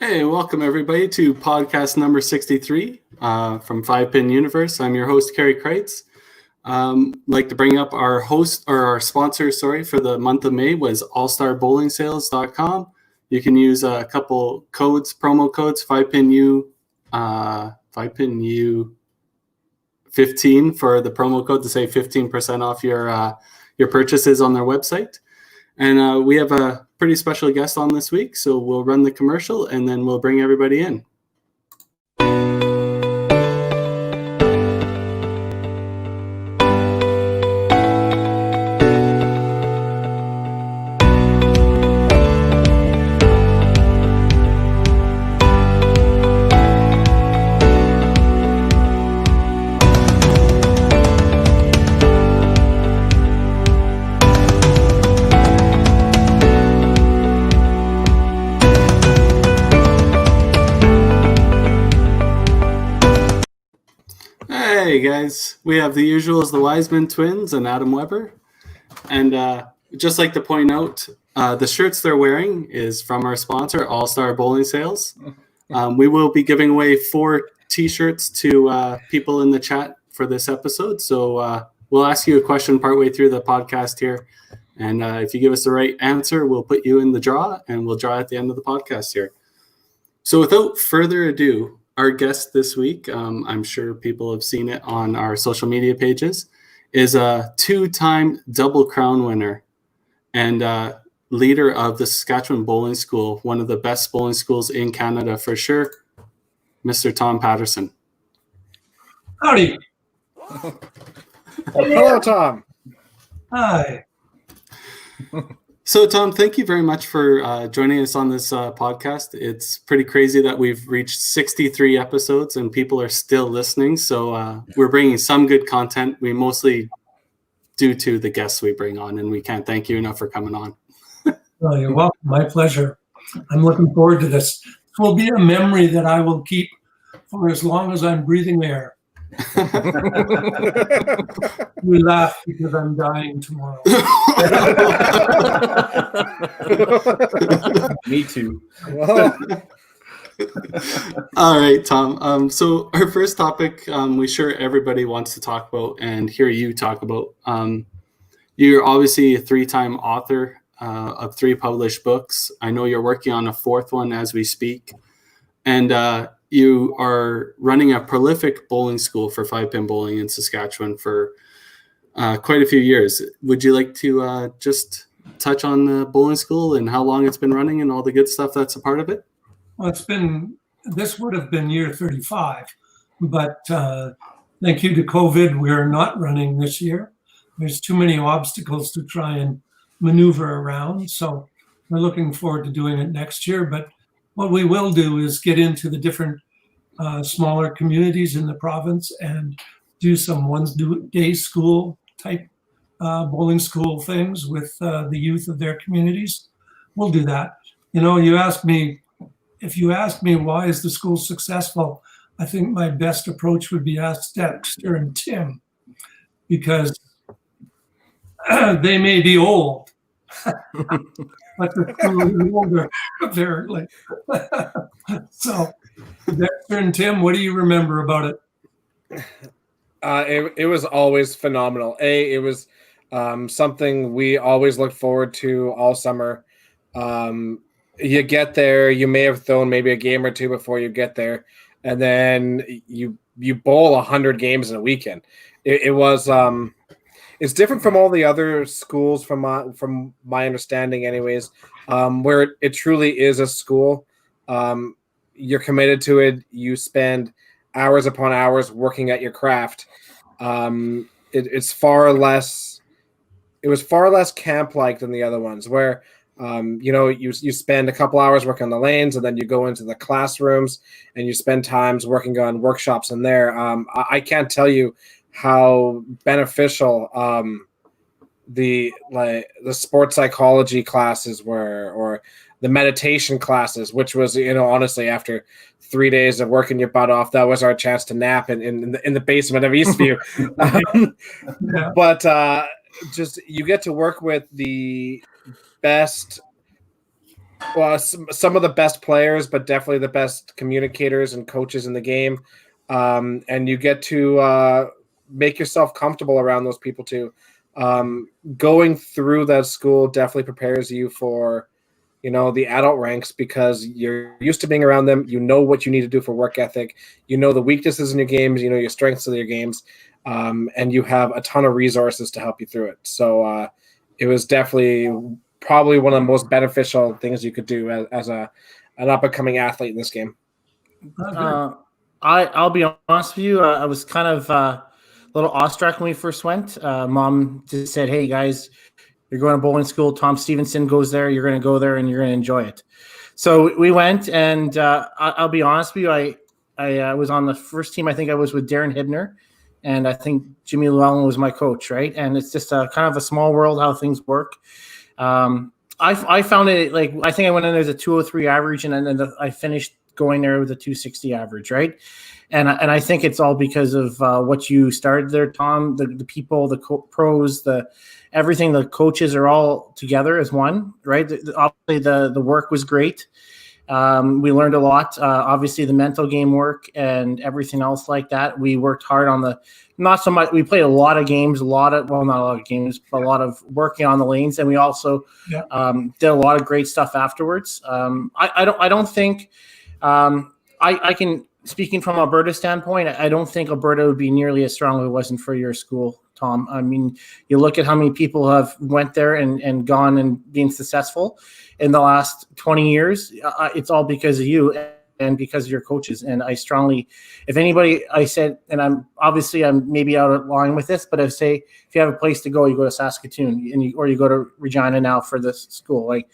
Hey, welcome everybody to podcast number 63 from 5-Pin Universe. I'm your host, Kerry Kreitz. Like to bring up our sponsor, for the month of May was allstarbowlingsales.com. You can use a couple promo codes, 5PINU 15 for the promo code to save 15% off your purchases on their website. And we have a pretty special guest on this week, so we'll run the commercial and then we'll bring everybody in. Hey guys, we have the usuals, the Wiseman twins and Adam Weber. And just like to point out, the shirts they're wearing is from our sponsor, All Star Bowling Sales. We will be giving away 4 t-shirts to people in the chat for this episode. So we'll ask you a question partway through the podcast here. And if you give us the right answer, we'll put you in the draw and we'll draw at the end of the podcast here. So without further ado, our guest this week, I'm sure people have seen it on our social media pages, is a 2-time Double Crown winner and leader of the Saskatchewan Bowling School, one of the best bowling schools in Canada for sure, Mr. Tom Paterson. Howdy. Hello, Tom. Hi. So, Tom, thank you very much for joining us on this podcast. It's pretty crazy that we've reached 63 episodes and people are still listening. So we're bringing some good content. We mostly due to the guests we bring on, and we can't thank you enough for coming on. Well, you're welcome. My pleasure. I'm looking forward to this. It will be a memory that I will keep for as long as I'm breathing air. We laugh because I'm dying tomorrow. Me too. All right, Tom. So our first topic, we're sure everybody wants to talk about and hear you talk about. You're obviously a 3-time author of 3 published books. I know you're working on a 4th one as we speak. And you are running a prolific bowling school for 5-Pin Bowling in Saskatchewan for quite a few years. Would you like to just touch on the bowling school and how long it's been running and all the good stuff that's a part of it? Well, this would have been year 35, but thank you to COVID, we're not running this year. There's too many obstacles to try and maneuver around. So we're looking forward to doing it next year. But what we will do is get into the different smaller communities in the province and do some one-day school type bowling school things with the youth of their communities. We'll do that. You know, if you ask me why is the school successful, I think my best approach would be ask Dexter and Tim, because they may be old, but they're really older, apparently. So, Dexter and Tim, what do you remember about it? It was always phenomenal. It was something we always looked forward to all summer. You get there, you may have thrown maybe a game or 2 before you get there, and then you bowl 100 games in a weekend. It was it's different from all the other schools from my understanding, anyways. Where it truly is a school. You're committed to it. You spend hours upon hours working at your craft. It was far less camp-like than the other ones, where you spend a couple hours working on the lanes, and then you go into the classrooms and you spend times working on workshops in there. I can't tell you how beneficial the sports psychology classes were, or the meditation classes, which was, honestly, after 3 days of working your butt off, that was our chance to nap in the basement of Eastview. But just you get to work with the best Well, some of the best players, but definitely the best communicators and coaches in the game. And you get to make yourself comfortable around those people too. Going through that school definitely prepares you for, the adult ranks, because you're used to being around them. You know what you need to do for work ethic. You know the weaknesses in your games. You know your strengths of your games, and you have a ton of resources to help you through it. So it was definitely probably one of the most beneficial things you could do as an up-and-coming athlete in this game. I'll be honest with you. I was kind of a little awestruck when we first went. Mom just said, "Hey guys, you're going to bowling school. Tom Stevenson goes there. You're going to go there, and you're going to enjoy it." So we went, and I'll be honest with you. I was on the first team. I think I was with Darren Hibner, and I think Jimmy Llewellyn was my coach, right? And it's just a kind of a small world how things work. I found it like, I think I went in there as a 203 average, and then I finished going there with a 260 average, right? And I think it's all because of what you started there, Tom. The people, the pros, everything. The coaches are all together as one, right? Obviously, the work was great. We learned a lot. Obviously, the mental game work and everything else like that. We worked hard on not so much. We played a lot of games, not a lot of games, but a lot of working on the lanes, and we also did a lot of great stuff afterwards. I don't think I can. Speaking from Alberta's standpoint, I don't think Alberta would be nearly as strong if it wasn't for your school, Tom. I mean, you look at how many people have went there and gone and been successful in the last 20 years. It's all because of you and because of your coaches. And I strongly, if anybody, I said, and I'm maybe out of line with this, but I say, if you have a place to go, you go to Saskatoon or you go to Regina now for this school. Like,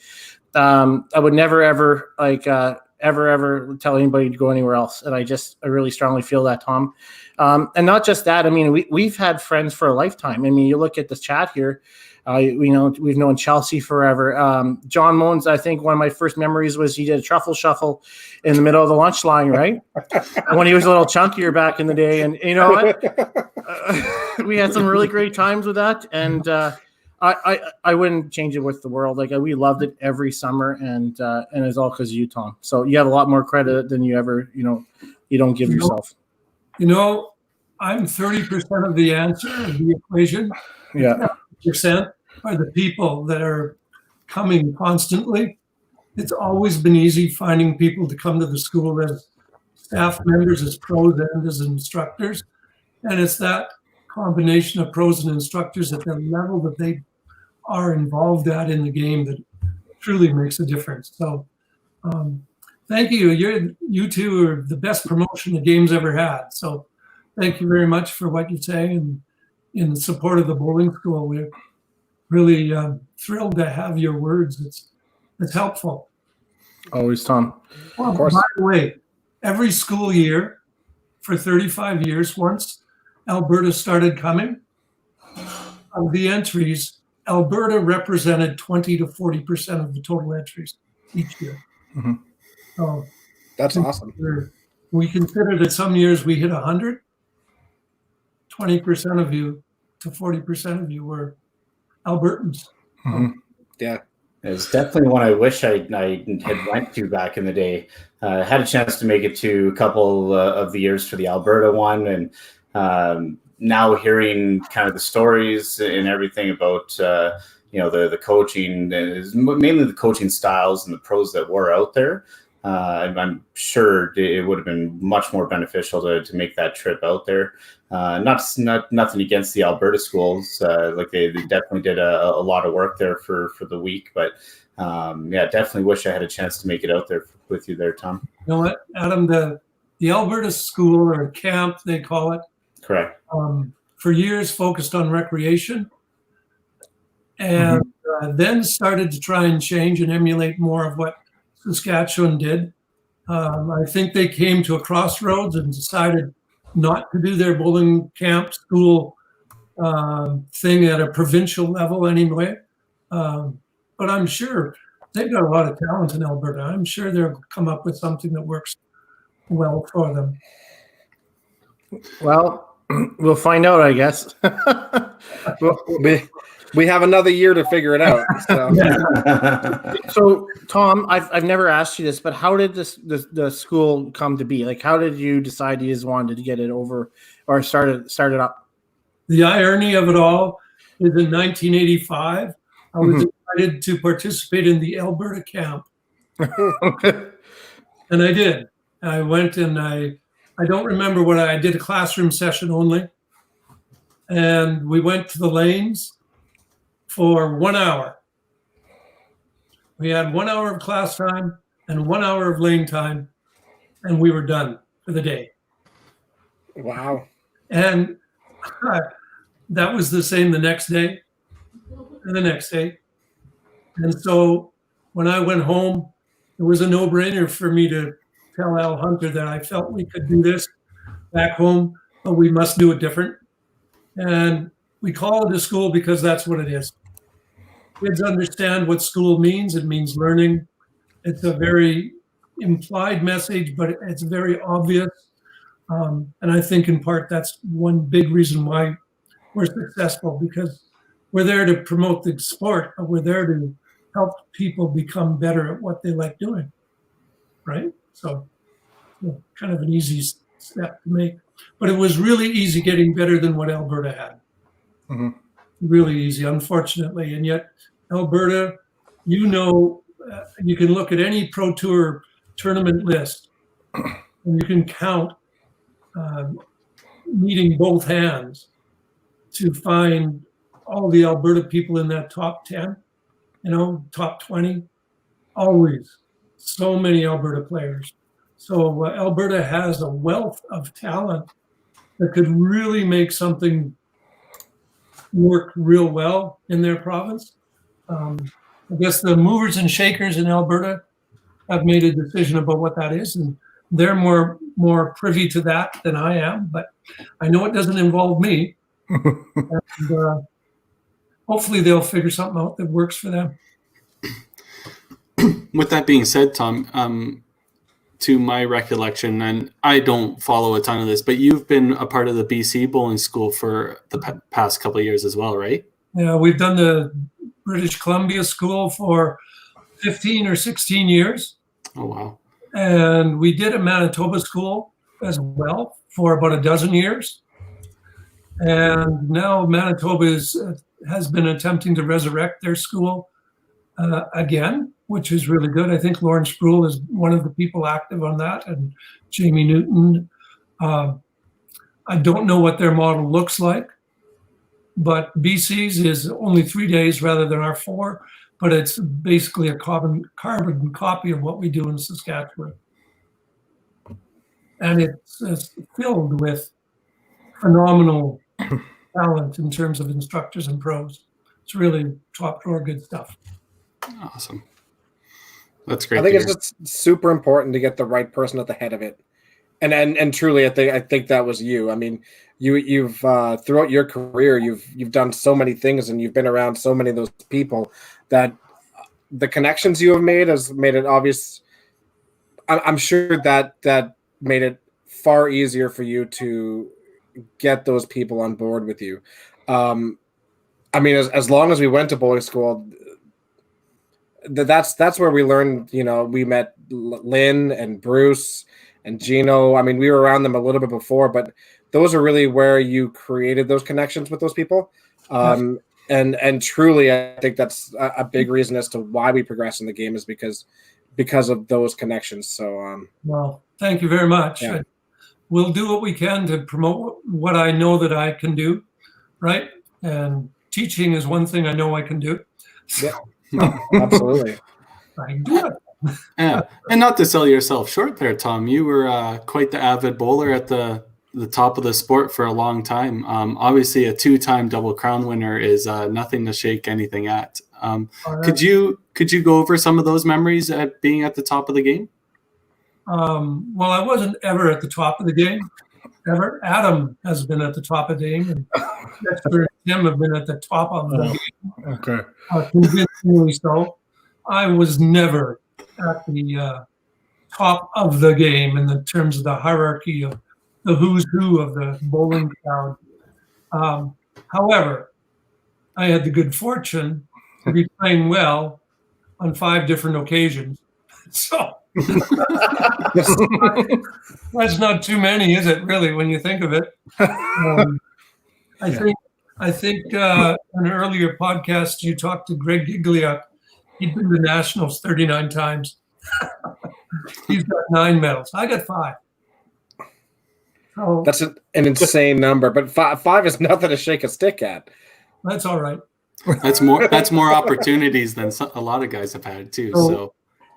I would never, ever ever tell anybody to go anywhere else. And I really strongly feel that, Tom. And not just that, I mean, we've had friends for a lifetime. I mean, you look at the chat here, we've known Chelsea forever. John Mones, I think one of my first memories was he did a truffle shuffle in the middle of the lunch line, right? When he was a little chunkier back in the day. And you know what? We had some really great times with that. And I wouldn't change it with the world. Like, we loved it every summer, and it's all because of you, Tom. So you have a lot more credit than you ever, you don't give yourself. I'm 30% of the answer of the equation. Yeah. 70% are the people that are coming constantly. It's always been easy finding people to come to the school as staff members, as pros and as instructors. And it's that combination of pros and instructors at the level that they are involved at in the game that truly makes a difference. So thank you. You two are the best promotion the game's ever had. So thank you very much for what you say, and in support of the bowling school. We're really thrilled to have your words. It's helpful. Always, Tom. Well, by the way, every school year for 35 years, once Alberta started coming, of the entries, Alberta represented 20 to 40% of the total entries each year. Mm-hmm. So that's awesome. We consider that some years we hit 100. 20% of you to 40% of you were Albertans. Mm-hmm. Yeah. It's definitely one I wish I had went to back in the day. Had a chance to make it to a couple of the years for the Alberta one, and now hearing kind of the stories and everything about the coaching, mainly the coaching styles and the pros that were out there. I'm sure it would have been much more beneficial to make that trip out there. Nothing against the Alberta schools. Like they definitely did a lot of work there for the week, but definitely wish I had a chance to make it out there with you there, Tom. You know what, Adam, the Alberta school, or camp they call it, correct, for years focused on recreation, and then started to try and change and emulate more of what Saskatchewan did. I think they came to a crossroads and decided not to do their bowling camp school thing at a provincial level anyway. But I'm sure they've got a lot of talent in Alberta. I'm sure they'll come up with something that works well for them. Well, We'll find out, I guess. Well, we have another year to figure it out. So. So, Tom, I've never asked you this, but how did the school come to be? Like, how did you decide you just wanted to get it over or start it up? The irony of it all is in 1985, I was invited to participate in the Alberta camp. And I did. I went and I don't remember what I did, a classroom session only. And we went to the lanes for 1 hour. We had 1 hour of class time and 1 hour of lane time, and we were done for the day. Wow. And that was the same the next day and the next day. And so when I went home, it was a no-brainer for me to tell Al Hunter that I felt we could do this back home, but we must do it different. And we call it a school because that's what it is. Kids understand what school means. It means learning. It's a very implied message, but it's very obvious. And I think in part that's one big reason why we're successful, because we're there to promote the sport, but we're there to help people become better at what they like doing, right? So kind of an easy step to make. But it was really easy getting better than what Alberta had. Mm-hmm. Really easy, unfortunately. And yet Alberta, you can look at any Pro Tour tournament list and you can count needing both hands to find all the Alberta people in that top 10, top 20, always so many Alberta players. So Alberta has a wealth of talent that could really make something work real well in their province. I guess the movers and shakers in Alberta have made a decision about what that is, and they're more privy to that than I am, but I know it doesn't involve me. And, hopefully they'll figure something out that works for them. With that being said, Tom, to my recollection, and I don't follow a ton of this, but you've been a part of the BC Bowling School for the past couple of years as well, right? Yeah, we've done the British Columbia School for 15 or 16 years. Oh, wow. And we did a Manitoba school as well for about a dozen years. And now Manitoba has been attempting to resurrect their school again, which is really good. I think Lauren Sproul is one of the people active on that, and Jamie Newton. I don't know what their model looks like, but BC's is only 3 days rather than our 4, but it's basically a carbon copy of what we do in Saskatchewan. And it's filled with phenomenal talent in terms of instructors and pros. It's really top drawer good stuff. Awesome. That's great. I think it's just super important to get the right person at the head of it. And truly, I think that was you. I mean, you've throughout your career, you've done so many things, and you've been around so many of those people that the connections you have made has made it obvious. I'm sure that made it far easier for you to get those people on board with you. I mean, as long as we went to bowling school, that's where we learned. We met Lynn and Bruce and Gino. I mean, we were around them a little bit before, but those are really where you created those connections with those people. And truly, I think that's a big reason as to why we progress in the game is because of those connections. So, well, thank you very much. Yeah. We'll do what we can to promote what I know that I can do, right? And teaching is one thing I know I can do. Yeah, absolutely. I can do it. Yeah. And not to sell yourself short there, Tom, you were quite the avid bowler at the top of the sport for a long time. Obviously, a 2-time Double Crown winner is nothing to shake anything at. Could you go over some of those memories at being at the top of the game? Well, I wasn't ever at the top of the game, ever. Adam has been at the top of the game, and Dexter and Tim have been at the top of the game. Okay. Convincingly so. I was never at the top of the game in the terms of the hierarchy of the who's who of the bowling crowd. However, I had the good fortune to be playing well on 5 different occasions. So that's not too many, is it? Really, when you think of it. I think on an earlier podcast you talked to Greg Giglia. He'd been to nationals 39 times. He's got 9 medals. I got 5. So That's an insane number, but 5 is nothing to shake a stick at. that's all right. That's more opportunities than a lot of guys have had too. So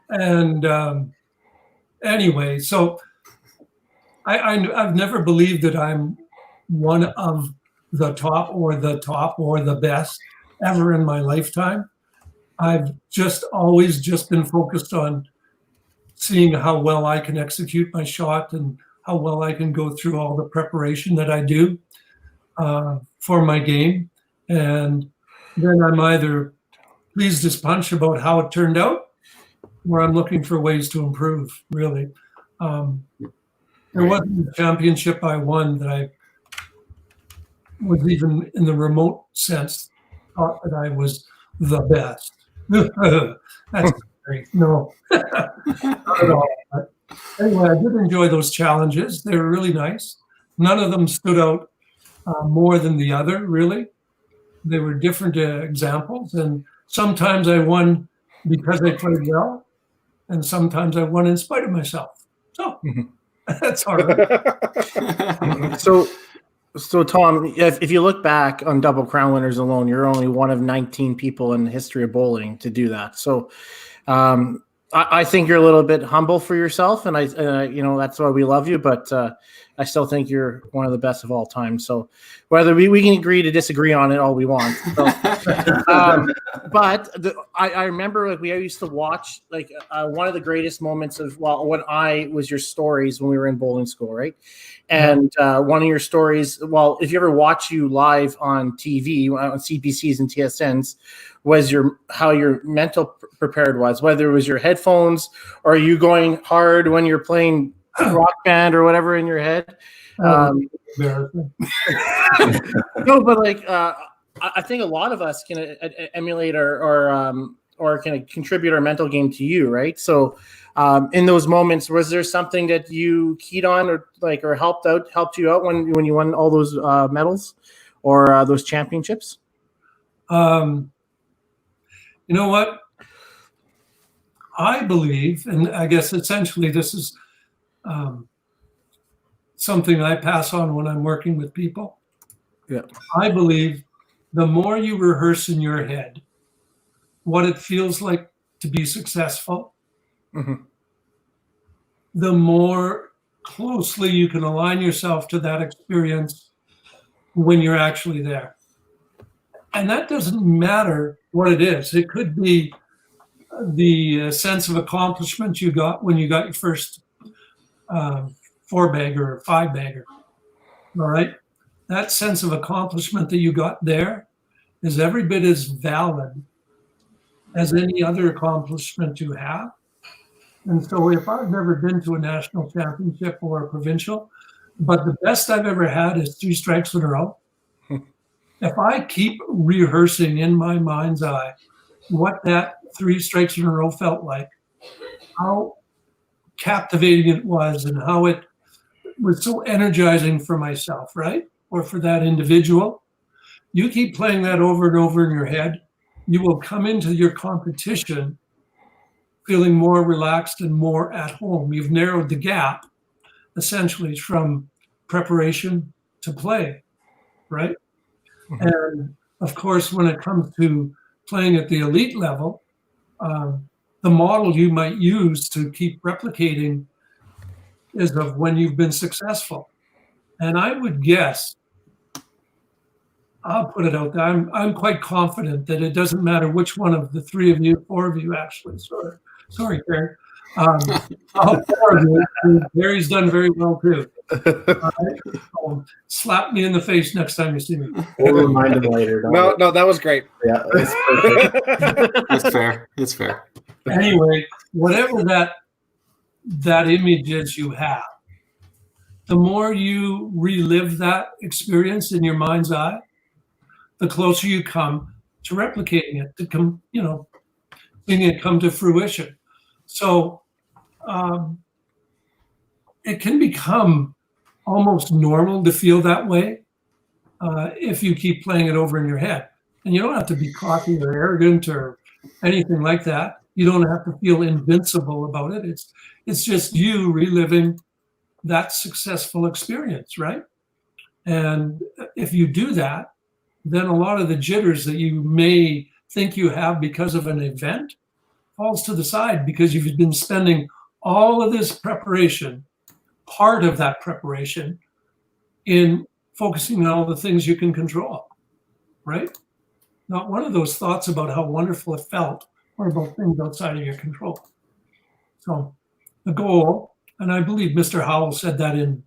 And anyway, so I've never believed that I'm one of the top or the best ever in my lifetime. I've just always just been focused on seeing how well I can execute my shot and how well I can go through all the preparation that I do for my game. And then I'm either pleased as punch about how it turned out, or I'm looking for ways to improve, really. There wasn't a championship I won that I was even in the remote sense thought that I was the best. That's great. No, not at all. But anyway, I did enjoy those challenges. They were really nice. None of them stood out more than the other, really. They were different examples. And sometimes I won because I played well, and sometimes I won in spite of myself. So that's all right. So Tom, if you look back on Double Crown winners alone, you're only one of 19 people in the history of bowling to do that. So I think you're a little bit humble for yourself, and I that's why we love you. But I still think you're one of the best of all time. So whether we can agree to disagree on it all we want. So, but I remember we used to watch one of the greatest moments of when I was your stories when we were in bowling school, right? And one of your stories, if you ever watch you live on TV on CBCs and TSNs, was how your mental prepared was, whether it was your headphones or you going hard when you're playing rock band or whatever in your head. No, but I think a lot of us can emulate or can contribute our mental game to you, right? So in those moments, was there something that you keyed on or helped you out when you won all those medals or those championships? You know what? I believe, and I guess essentially this is something I pass on when I'm working with people. Yeah. I believe the more you rehearse in your head what it feels like to be successful, the more closely you can align yourself to that experience when you're actually there. And that doesn't matter what it is. It could be the sense of accomplishment you got when you got your first 4-bagger or 5-bagger. All right? That sense of accomplishment that you got there is every bit as valid as any other accomplishment you have. And so if I've never been to a national championship or a provincial, but the best I've ever had is 3 strikes in a row, if I keep rehearsing in my mind's eye what that 3 strikes in a row felt like, how captivating it was and how it was so energizing for myself, right? Or for that individual, you keep playing that over and over in your head, you will come into your competition feeling more relaxed and more at home. You've narrowed the gap essentially from preparation to play, right? And of course, when it comes to playing at the elite level, the model you might use to keep replicating is of when you've been successful. And I would guess, I'll put it out there, I'm quite confident that it doesn't matter which one of the 3 of you, 4 of you actually, sorry, Karen. All 4 of you, Gary's done very well too. Slap me in the face next time you see me. We'll remind him later. No, that was great. Yeah, that's perfect. That's fair. That's fair. Anyway, whatever that image is you have, the more you relive that experience in your mind's eye, the closer you come to replicating it, to come, seeing it come to fruition. So it can become almost normal to feel that way if you keep playing it over in your head. And you don't have to be cocky or arrogant or anything like that. You don't have to feel invincible about it. It's just you reliving that successful experience, right? And if you do that, then a lot of the jitters that you may think you have because of an event falls to the side, because you've been spending all of this preparation, part of that preparation, in focusing on all the things you can control, right? Not one of those thoughts about how wonderful it felt or about things outside of your control. So the goal, and I believe Mr. Howell said that in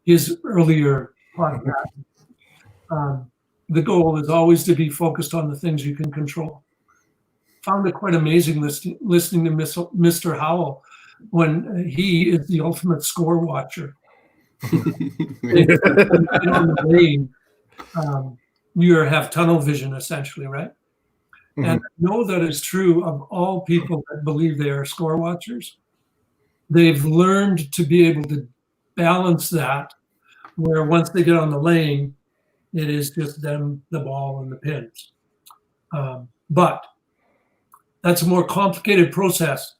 his earlier podcast, the goal is always to be focused on the things you can control. Found it quite amazing listening to Mr. Howell when he is the ultimate score watcher. On the lane, you have tunnel vision essentially, right? Mm-hmm. And I know that is true of all people that believe they are score watchers. They've learned to be able to balance that, where once they get on the lane, it is just them, the ball, and the pins. But that's a more complicated process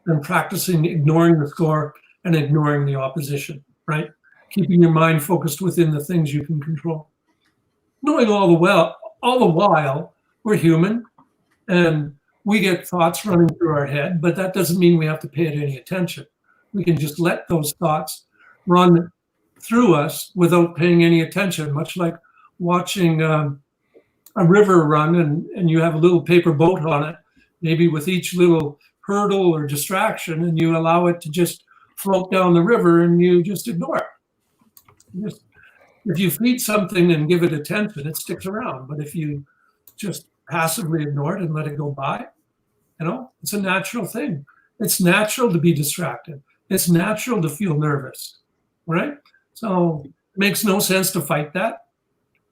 than practicing ignoring the score and ignoring the opposition, right? Keeping your mind focused within the things you can control. Knowing all the while, we're human and we get thoughts running through our head, but that doesn't mean we have to pay it any attention. We can just let those thoughts run through us without paying any attention, much like watching a river run and you have a little paper boat on it, maybe with each little hurdle or distraction, and you allow it to just float down the river and you just ignore it. If you feed something and give it attention, it sticks around. But if you just passively ignore it and let it go by, it's a natural thing. It's natural to be distracted. It's natural to feel nervous, right? So it makes no sense to fight that.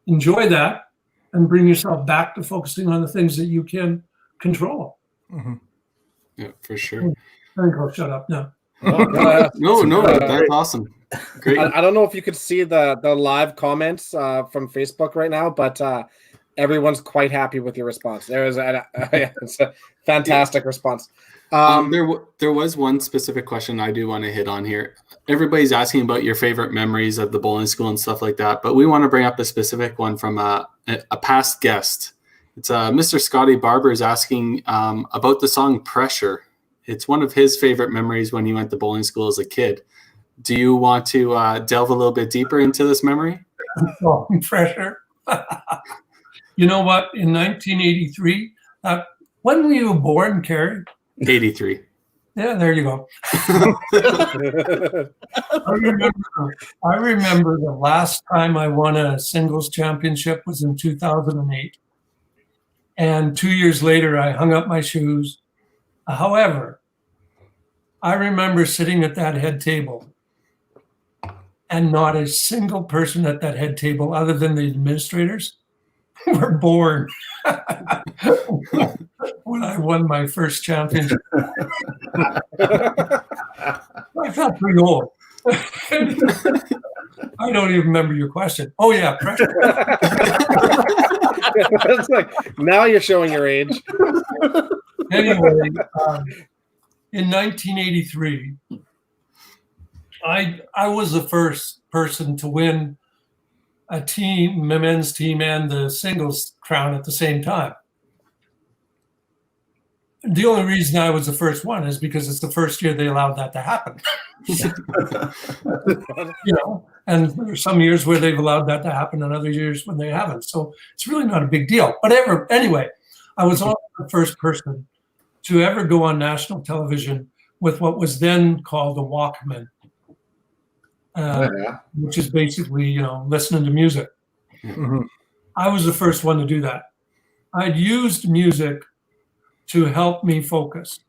Enjoy that and bring yourself back to focusing on the things that you can control. Mm-hmm. Yeah, for sure. I think I'll shut up now. No, that's awesome. Great. I don't know if you could see the live comments from Facebook right now, but everyone's quite happy with your response. It's a fantastic response. There was one specific question I do want to hit on here. Everybody's asking about your favorite memories of the bowling school and stuff like that, but we want to bring up a specific one from a past guest. It's Mr. Scotty Barber is asking about the song Pressure. It's one of his favorite memories when he went to bowling school as a kid. Do you want to delve a little bit deeper into this memory? Pressure. You know what? In 1983, when were you born, Kerry? 83. Yeah, there you go. I remember the last time I won a singles championship was in 2008. And 2 years later, I hung up my shoes. However, I remember sitting at that head table and not a single person at that head table other than the administrators were born when I won my first championship. I felt pretty old. I don't even remember your question. Oh, yeah, pressure. It's like, now you're showing your age. Anyway, in 1983, I was the first person to win a men's team and the singles crown at the same time. The only reason I was the first one is because it's the first year they allowed that to happen. And there's some years where they've allowed that to happen and other years when they haven't. So it's really not a big deal. But anyway, I was also the first person to ever go on national television with what was then called a Walkman, which is basically, listening to music. Mm-hmm. I was the first one to do that. I'd used music to help me focus.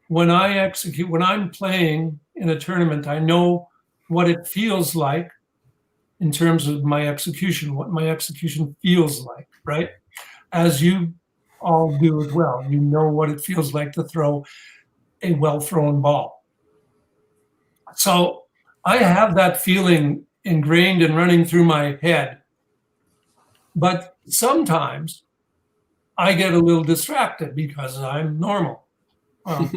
When I'm playing in a tournament, I know what it feels like in terms of my execution, what my execution feels like, right? As you all do as well. You know what it feels like to throw a well-thrown ball. So I have that feeling ingrained and running through my head. But sometimes I get a little distracted because I'm normal. Well,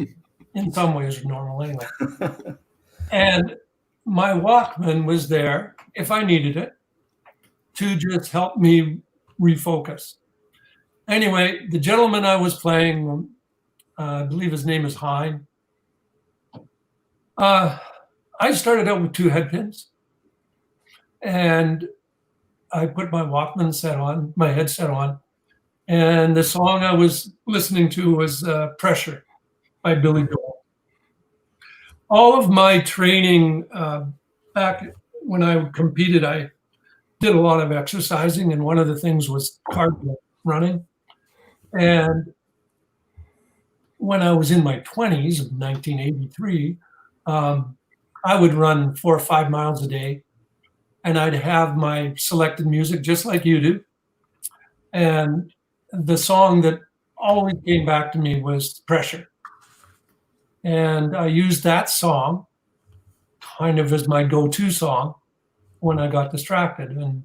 in some ways, normal anyway. And my Walkman was there, if I needed it, to just help me refocus. Anyway, the gentleman I was playing, I believe his name is Hein. I started out with 2 head pins, and I put my Walkman set on, my headset on, and the song I was listening to was Pressure by Billy Joel. All of my training back when I competed, I did a lot of exercising, and one of the things was cardio running. And when I was in my 20s, of 1983, I would run 4 or 5 miles a day, and I'd have my selected music just like you do. And the song that always came back to me was Pressure. And I used that song kind of as my go-to song when I got distracted. And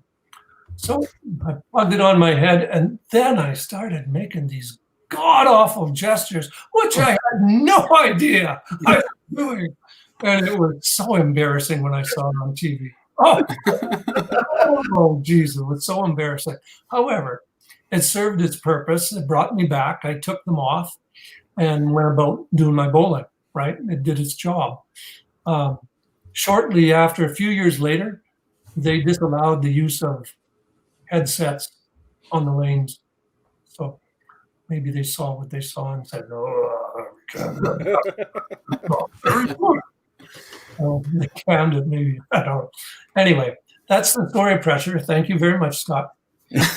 so I plugged it on my head, and then I started making these god-awful gestures, which I had no idea I was doing. And it was so embarrassing when I saw it on TV. Oh, geez, it was so embarrassing. However, it served its purpose. It brought me back. I took them off and went about doing my bowling, right? It did its job. Shortly after, a few years later, they disallowed the use of headsets on the lanes. So maybe they saw what they saw and said, "Oh, very good." They canned it, maybe. I don't know. Anyway, that's the story of Pressure. Thank you very much, Scott. That's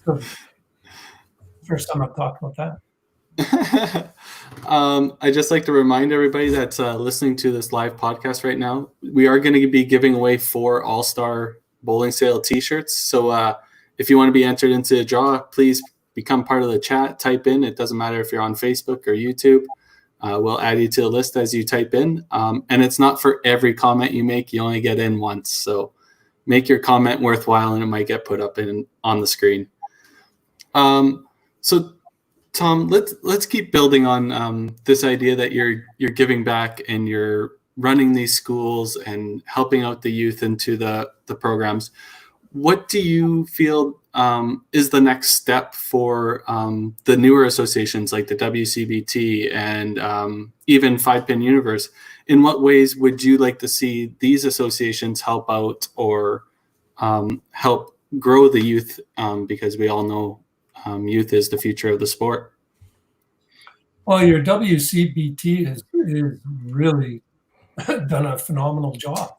the first time I've talked about that. I'd just like to remind everybody that's listening to this live podcast right now, we are going to be giving away 4 All-Star Bowling Sale t-shirts. So if you want to be entered into the draw, please become part of the chat. Type in. It doesn't matter if you're on Facebook or YouTube. We'll add you to the list as you type in. And it's not for every comment you make. You only get in once. So make your comment worthwhile, and it might get put up on the screen. So Tom, let's keep building on this idea that you're giving back and you're running these schools and helping out the youth into the programs. What do you feel is the next step for the newer associations like the WCBT and even 5-Pin Universe? In what ways would you like to see these associations help out or help grow the youth? Because we all know youth is the future of the sport. Well, your WCBT has really done a phenomenal job.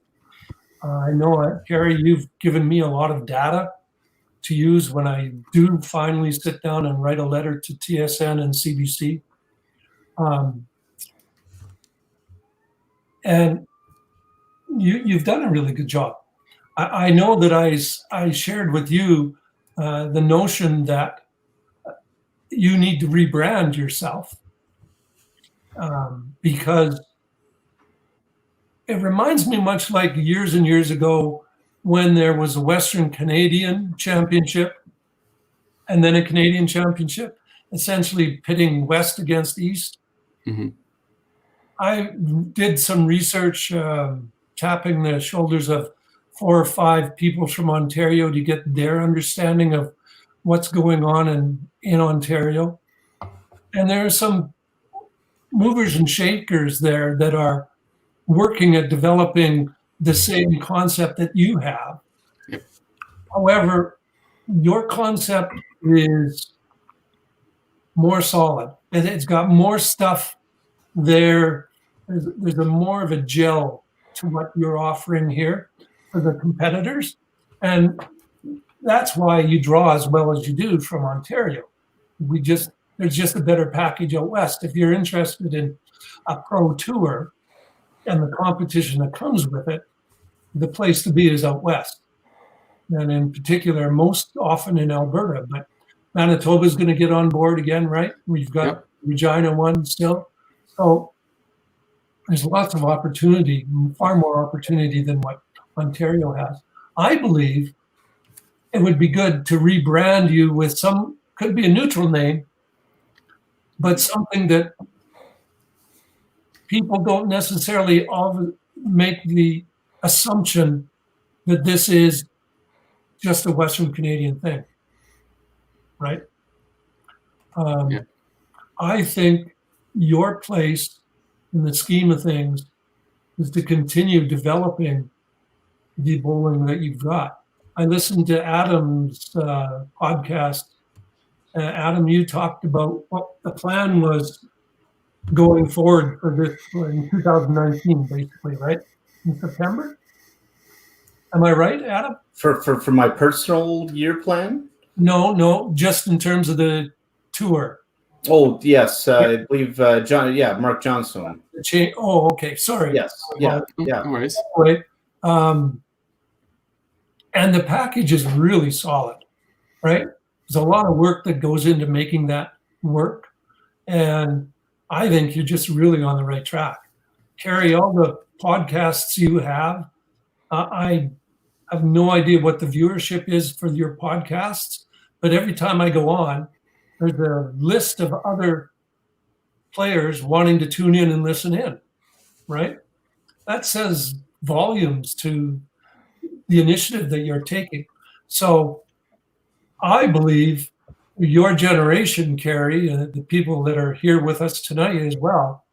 I know, Gary, you've given me a lot of data to use when I do finally sit down and write a letter to TSN and CBC. And you've done a really good job. I know that I shared with you the notion that you need to rebrand yourself because it reminds me much like years and years ago when there was a Western Canadian Championship and then a Canadian Championship, essentially pitting West against East. Mm-hmm. I did some research tapping the shoulders of 4 or 5 people from Ontario to get their understanding of what's going on in Ontario. And there are some movers and shakers there that are working at developing the same concept that you have. Yep. However, your concept is more solid. It's got more stuff there. There's more of a gel to what you're offering here for the competitors. And that's why you draw as well as you do from Ontario. There's just a better package out west. If you're interested in a pro tour, and the competition that comes with it, the place to be is out west. And in particular, most often in Alberta, but Manitoba is going to get on board again, right? We've got Regina one still. So there's lots of opportunity, far more opportunity than what Ontario has. I believe it would be good to rebrand you with some, could be a neutral name, but something that people don't necessarily all make the assumption that this is just a Western Canadian thing, right? I think your place in the scheme of things is to continue developing the bowling that you've got. I listened to Adam's podcast. Adam, you talked about what the plan was going forward for this in 2019, basically, right? In September? Am I right, Adam? For my personal year plan? No, just in terms of the tour. Oh, yes. I believe Mark Johnson. Oh, okay. Sorry. Yes. Yeah. No worries. Right. And the package is really solid, right? There's a lot of work that goes into making that work. And I think you're just really on the right track. Carrie, all the podcasts you have, I have no idea what the viewership is for your podcasts, but every time I go on, there's a list of other players wanting to tune in and listen in, right? That says volumes to the initiative that you're taking. So I believe your generation, Carrie, and the people that are here with us tonight as well,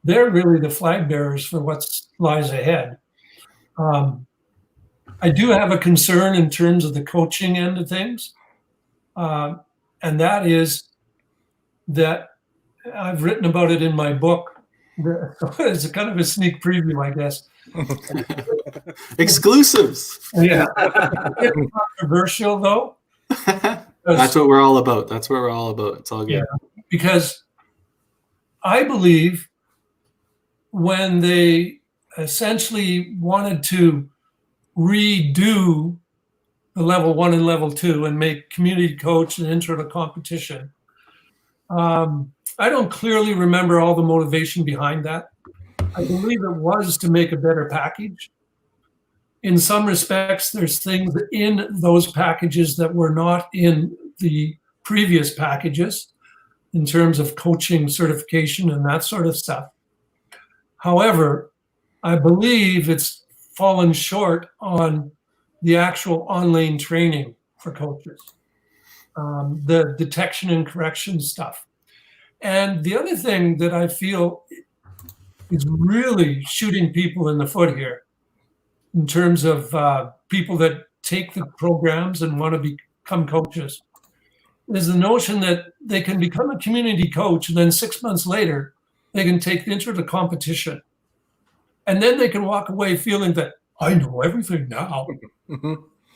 they're really the flag bearers for what lies ahead. I do have a concern in terms of the coaching end of things. And that is that I've written about it in my book. It's a kind of a sneak preview, I guess. Exclusives. Yeah. It's controversial, though. That's what we're all about. That's what we're all about. It's all good. Yeah, because I believe when they essentially wanted to redo the level 1 and level 2 and make community coach an intro to competition, I don't clearly remember all the motivation behind that. I believe it was to make a better package. In some respects, there's things in those packages that were not in the previous packages in terms of coaching certification and that sort of stuff. However, I believe it's fallen short on the actual on-lane training for coaches, the detection and correction stuff. And the other thing that I feel is really shooting people in the foot here in terms of people that take the programs and want to become coaches is the notion that they can become a community coach and then 6 months later, they can take the intro to competition. And then they can walk away feeling that I know everything now.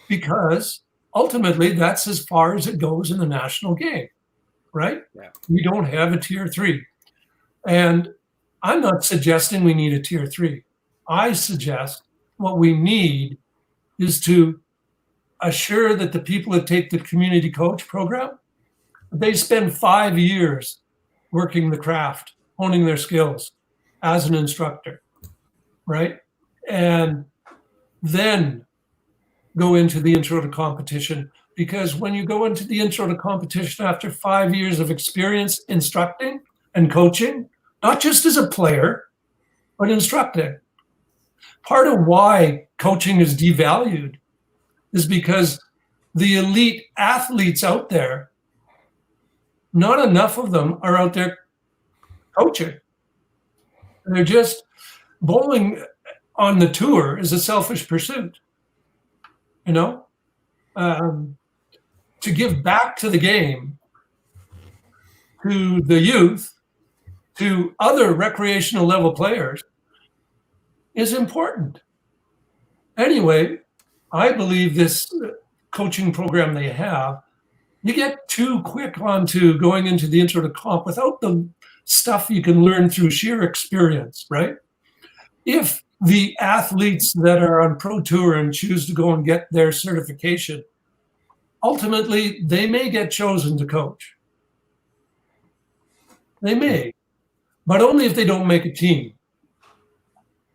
Because ultimately that's as far as it goes in the national game, right? Yeah. We don't have a tier 3. And I'm not suggesting we need a tier 3. I suggest what we need is to assure that the people that take the community coach program, they spend 5 years working the craft, honing their skills as an instructor, right? And then go into the intro to competition. Because when you go into the intro to competition after 5 years of experience instructing and coaching, not just as a player, but instructing. Part of why coaching is devalued is because the elite athletes out there, not enough of them are out there coaching. They're just bowling on the tour is a selfish pursuit, you know? To give back to the game, to the youth, to other recreational level players is important. Anyway, I believe this coaching program they have, you get too quick onto going into the intro to comp without the stuff you can learn through sheer experience, right? if the athletes that are on Pro Tour and choose to go and get their certification, ultimately they may get chosen to coach. They may, but only if they don't make a team.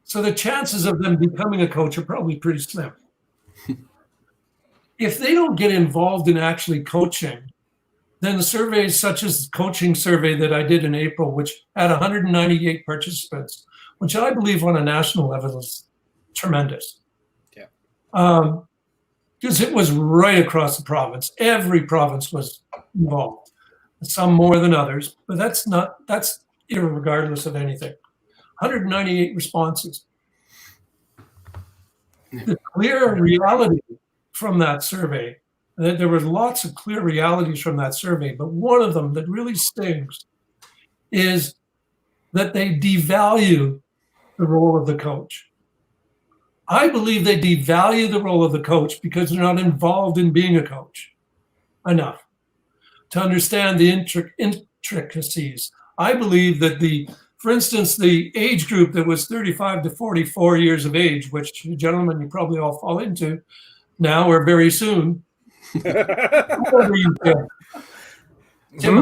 So the chances of them becoming a coach are probably pretty slim. If they don't get involved in actually coaching, then the surveys such as the coaching survey that I did in April, which had 198 participants, which I believe on a national level is tremendous. Yeah. Because it was right across the province. Every province was involved, some more than others, but that's irregardless of anything. 198 responses. The clear reality from that survey, there were lots of clear realities from that survey, but one of them that really stings is that they devalue the role of the coach. I believe they devalue the role of the coach because they're not involved in being a coach enough to understand the intricacies. I believe that for instance, the age group that was 35 to 44 years of age, which, gentlemen, you probably all fall into now or very soon. How old are you, Tim? Tim,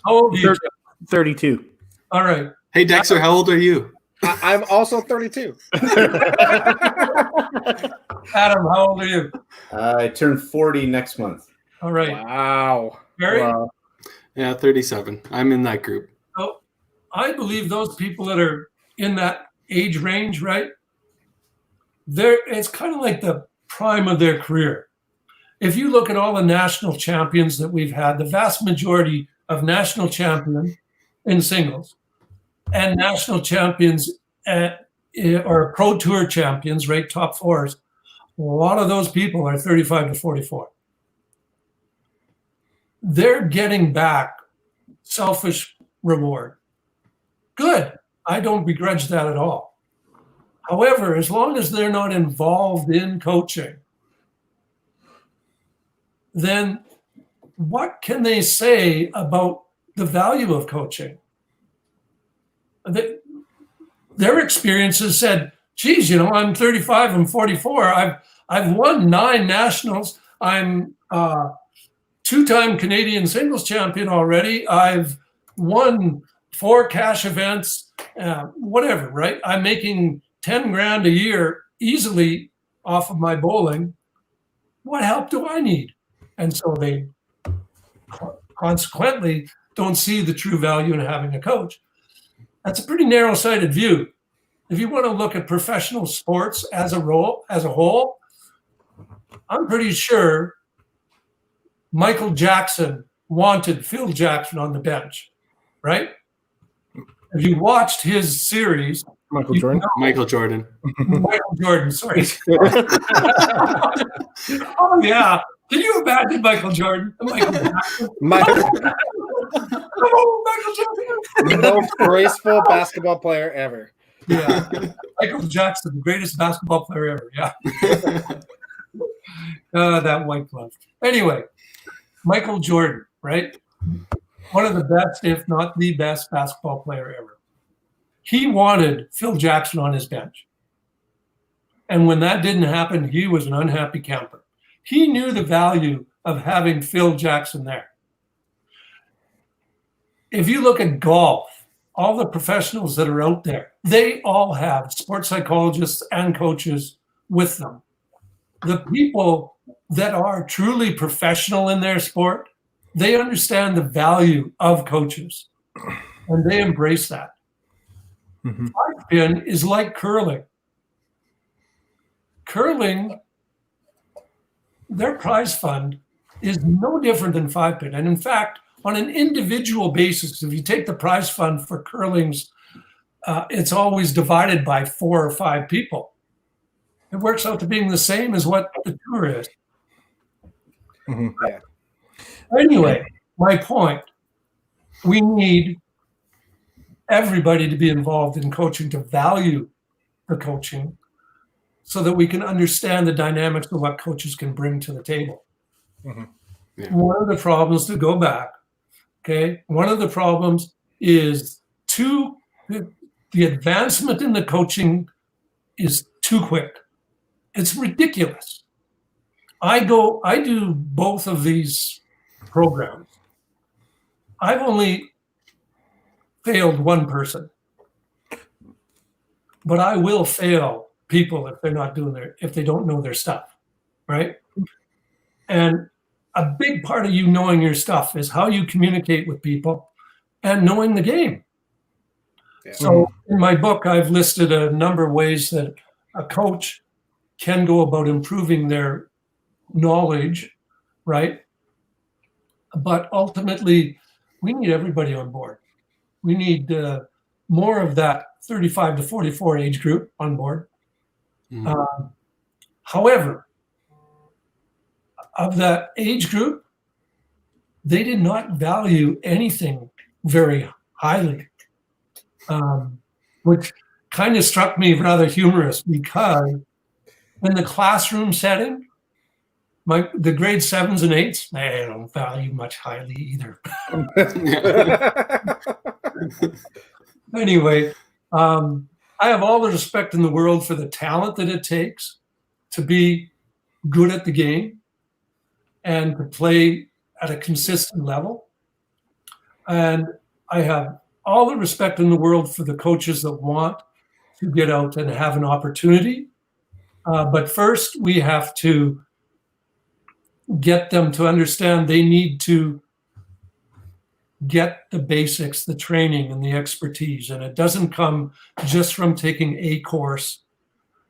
how old are you, Tim? 32. All right. Hey, Dexter, how old are you? I'm also 32. Adam, how old are you? I turn 40 next month. All right. Wow. Barry? Wow. Yeah, 37. I'm in that group. So I believe those people that are in that age range, right? It's kind of like the prime of their career. If you look at all the national champions that we've had, the vast majority of national champions in singles and national champions or Pro Tour champions, right, top fours, a lot of those people are 35 to 44. They're getting back selfish reward. Good. I don't begrudge that at all. However, as long as they're not involved in coaching, then what can they say about the value of coaching? Their experiences said, geez, you know, I'm 35, I'm 44. I've won 9 nationals. I'm two-time Canadian singles champion already. I've won 4 cash events, whatever, right? I'm making 10 grand a year easily off of my bowling. What help do I need? And so they consequently don't see the true value in having a coach. That's a pretty narrow-sighted view. If you want to look at professional sports as a whole, I'm pretty sure Michael Jackson wanted Phil Jackson on the bench, right? If you watched his series, Michael Jordan. Michael Jordan. Michael Jordan, sorry. Oh yeah. Can you imagine Michael Jordan? Michael Jackson? Oh, Michael Jackson. The most graceful basketball player ever. Yeah. Michael Jackson, the greatest basketball player ever. Yeah. That white glove. Anyway, Michael Jordan, right? One of the best, if not the best basketball player ever. He wanted Phil Jackson on his bench. And when that didn't happen, he was an unhappy camper. He knew the value of having Phil Jackson there. If you look at golf, all the professionals that are out there, they all have sports psychologists and coaches with them. The people that are truly professional in their sport, they understand the value of coaches and they embrace that. Mm-hmm. Five pin is like curling. Curling, their prize fund is no different than 5-pin. And in fact, on an individual basis, if you take the prize fund for curling's, it's always divided by 4 or 5 people. It works out to being the same as what the tour is. Mm-hmm. Yeah. Anyway, my point, we need everybody to be involved in coaching, to value the coaching so that we can understand the dynamics of what coaches can bring to the table. Mm-hmm. Yeah. One of the problems, to go back, okay, one of the problems is the advancement in the coaching is too quick. It's ridiculous. I do both of these programs. I've only failed one person, but I will fail people if if they don't know their stuff, right? And a big part of you knowing your stuff is how you communicate with people and knowing the game. Yeah. So in my book, I've listed a number of ways that a coach can go about improving their knowledge, right? But ultimately, we need everybody on board. We need more of that 35 to 44 age group on board. However, of that age group, they did not value anything very highly, which kind of struck me rather humorous, because in the classroom setting, the grade 7s and 8s, they don't value much highly either. Anyway, I have all the respect in the world for the talent that it takes to be good at the game and to play at a consistent level. And I have all the respect in the world for the coaches that want to get out and have an opportunity. But first, we have to get them to understand they need to get the basics, the training and the expertise. And it doesn't come just from taking a course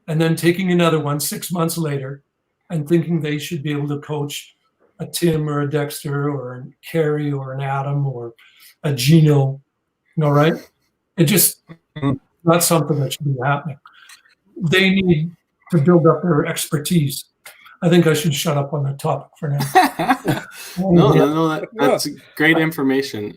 and then taking another one 6 months later and thinking they should be able to coach a Tim or a Dexter or a Carrie or an Adam or a Gino, right? It just not something that should be happening. They need to build up their expertise. I think I should shut up on that topic for now. No, that's great information.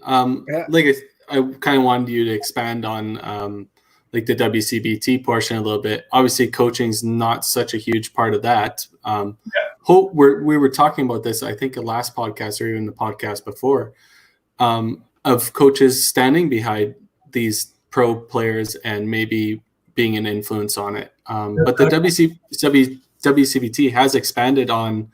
Like I kind of wanted you to expand on like the WCBT portion a little bit. Obviously, coaching's not such a huge part of that. We were talking about this, I think, the last podcast or even the podcast before, of coaches standing behind these pro players and maybe being an influence on it. But the WCBT has expanded on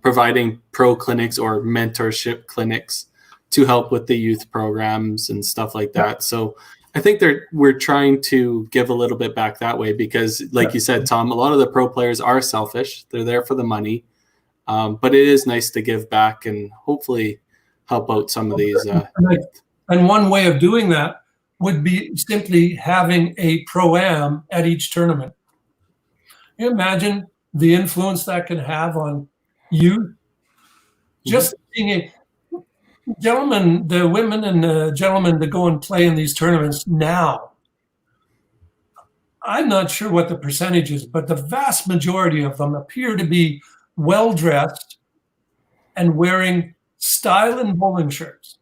providing pro clinics or mentorship clinics to help with the youth programs and stuff like that. So I think we're trying to give a little bit back that way because, like you said, Tom, a lot of the pro players are selfish. They're there for the money. But it is nice to give back and hopefully help out some of these. And one way of doing that would be simply having a pro-am at each tournament. Can you imagine the influence that can have on you? Just being a gentleman, the women and the gentlemen that go and play in these tournaments now, I'm not sure what the percentage is, but the vast majority of them appear to be well-dressed and wearing style bowling shirts.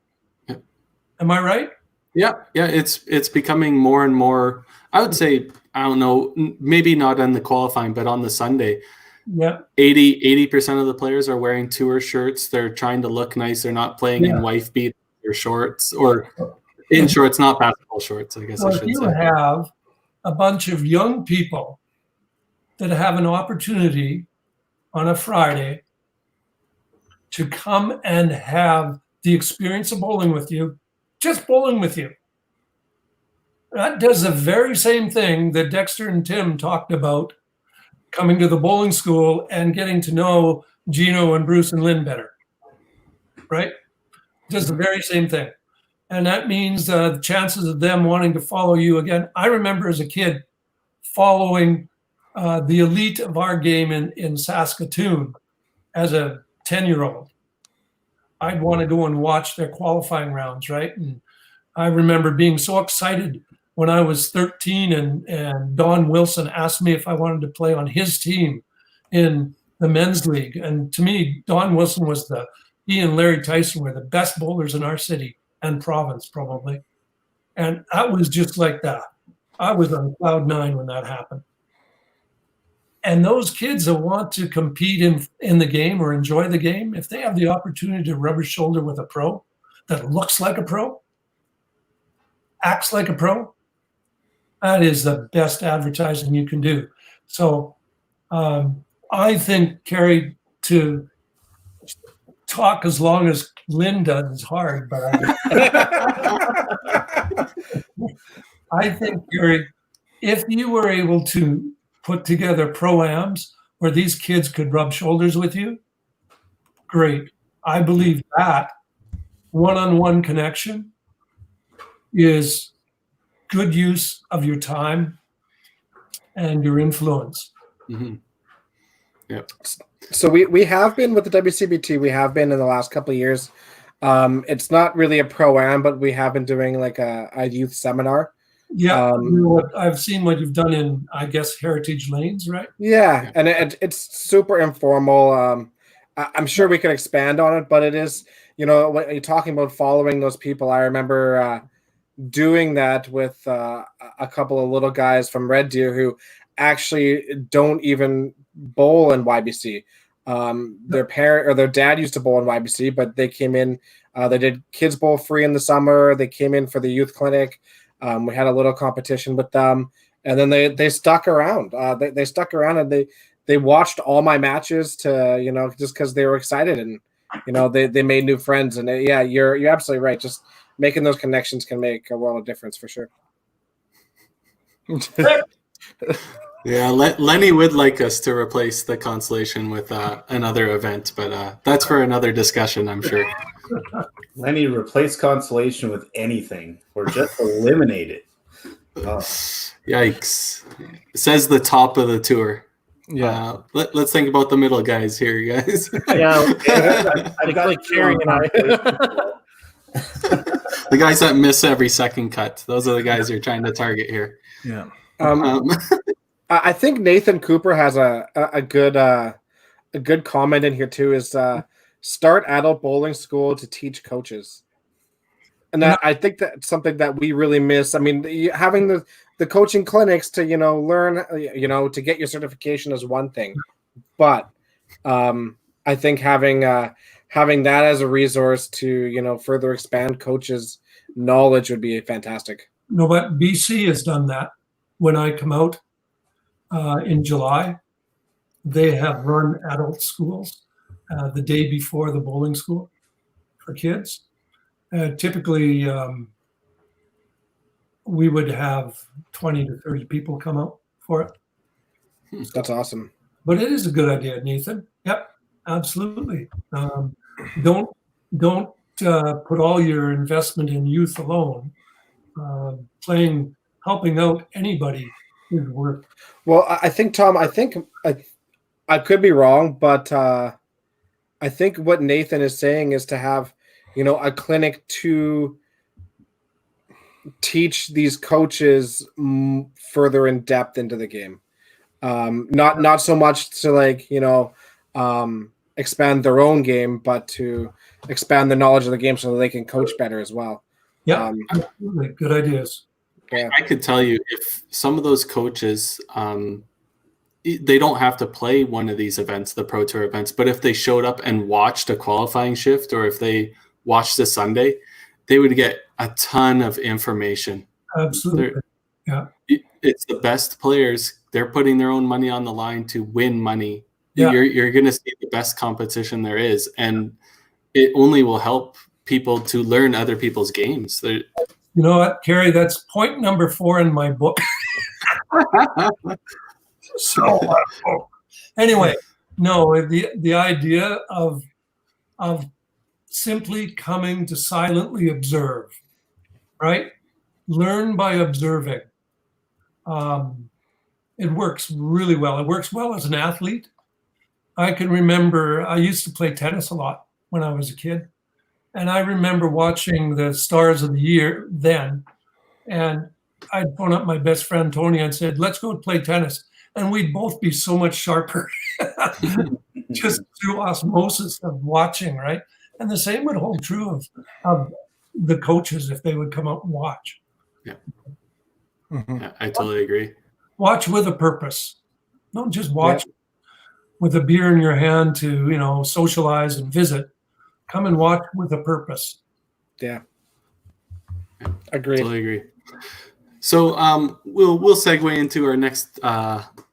Am I right? Yeah. It's becoming more and more, I would say, I don't know, maybe not on the qualifying, but on the Sunday, 80% of the players are wearing tour shirts. They're trying to look nice. They're not playing in wife beat or shorts or in shorts, not basketball shorts, I guess I should say. If you have a bunch of young people that have an opportunity on a Friday to come and have the experience of bowling with you, just bowling with you. That does the very same thing that Dexter and Tim talked about, coming to the bowling school and getting to know Gino and Bruce and Lynn better, right? Does the very same thing. And that means the chances of them wanting to follow you again. I remember as a kid following the elite of our game in Saskatoon as a 10-year-old. I'd want to go and watch their qualifying rounds, right? And I remember being so excited when I was 13 and Don Wilson asked me if I wanted to play on his team in the men's league. And to me, Don Wilson he and Larry Tyson were the best bowlers in our city and province, probably. And that was just like that. I was on cloud 9 when that happened. And those kids that want to compete in the game or enjoy the game, if they have the opportunity to rub shoulder with a pro that looks like a pro, acts like a pro, That is the best advertising you can do. So I think, Carrie, to talk as long as Lynn does is hard, but I think, Carrie, if you were able to put together pro-ams where these kids could rub shoulders with you, great. I believe that one-on-one connection is good use of your time and your influence. Mm-hmm. Yep. So we have been with the WCBT. We have been in the last couple of years. It's not really a pro-am, but we have been doing like a youth seminar. Yeah, I've seen what you've done in, I guess, Heritage Lanes, right? Yeah, and it's super informal. I'm sure we could expand on it, but it is, when you're talking about following those people, I remember doing that with a couple of little guys from Red Deer who actually don't even bowl in YBC. Their parent or their dad used to bowl in YBC, but they came in. They did kids bowl free in the summer. They came in for the youth clinic. We had a little competition with them, and then they stuck around. They stuck around and they watched all my matches to just because they were excited, and they made new friends. And yeah, you're absolutely right. Just making those connections can make a world of difference for sure. Yeah, Lenny would like us to replace the consolation with another event, but that's for another discussion, I'm sure. Lenny, replace consolation with anything or just eliminate it. Oh. Yikes. Says the top of the tour. Yeah. Let's think about the middle guys here, guys. Yeah. I've got like Carrie and I. The guys that miss every second cut. Those are the guys you're trying to target here. Yeah. I think Nathan Cooper has a good comment in here too. Is start adult bowling school to teach coaches, and I think that's something that we really miss. I mean, having the coaching clinics to learn to get your certification is one thing, but I think having that as a resource to further expand coaches' knowledge would be fantastic. No, but BC has done that. When I come out in July, they have run adult schools the day before the bowling school for kids. Typically, we would have 20 to 30 people come out for it. That's awesome. But it is a good idea, Nathan. Yep, absolutely. Don't put all your investment in youth alone. Helping out anybody is worth. Well, I think, Tom, I could be wrong, but I think what Nathan is saying is to have, a clinic to teach these coaches further in depth into the game. Not so much to expand their own game, but to expand the knowledge of the game so that they can coach better as well. Yeah, absolutely. Good ideas. Yeah. I could tell you if some of those coaches, they don't have to play one of these events, the Pro Tour events, but if they showed up and watched a qualifying shift or if they watched the Sunday, they would get a ton of information. Absolutely. Yeah. It's the best players. They're putting their own money on the line to win money. Yeah. You're going to see the best competition there is, and it only will help people to learn other people's games. You know what, Carrie? That's point number 4 in my book. So anyway, no, the idea of simply coming to silently observe, right? Learn by observing. It works really well. It works well as an athlete. I can remember I used to play tennis a lot when I was a kid. And I remember watching the Stars of the Year then. And I'd phone up my best friend, Tony, and said, let's go play tennis. And we'd both be so much sharper just through osmosis of watching, right? And the same would hold true of the coaches if they would come out and watch. Yeah. Yeah, I totally agree. Watch with a purpose. Don't just watch with a beer in your hand to, socialize and visit. Come and watch with a purpose. Yeah. Agreed. Totally agree. So we'll segue into our next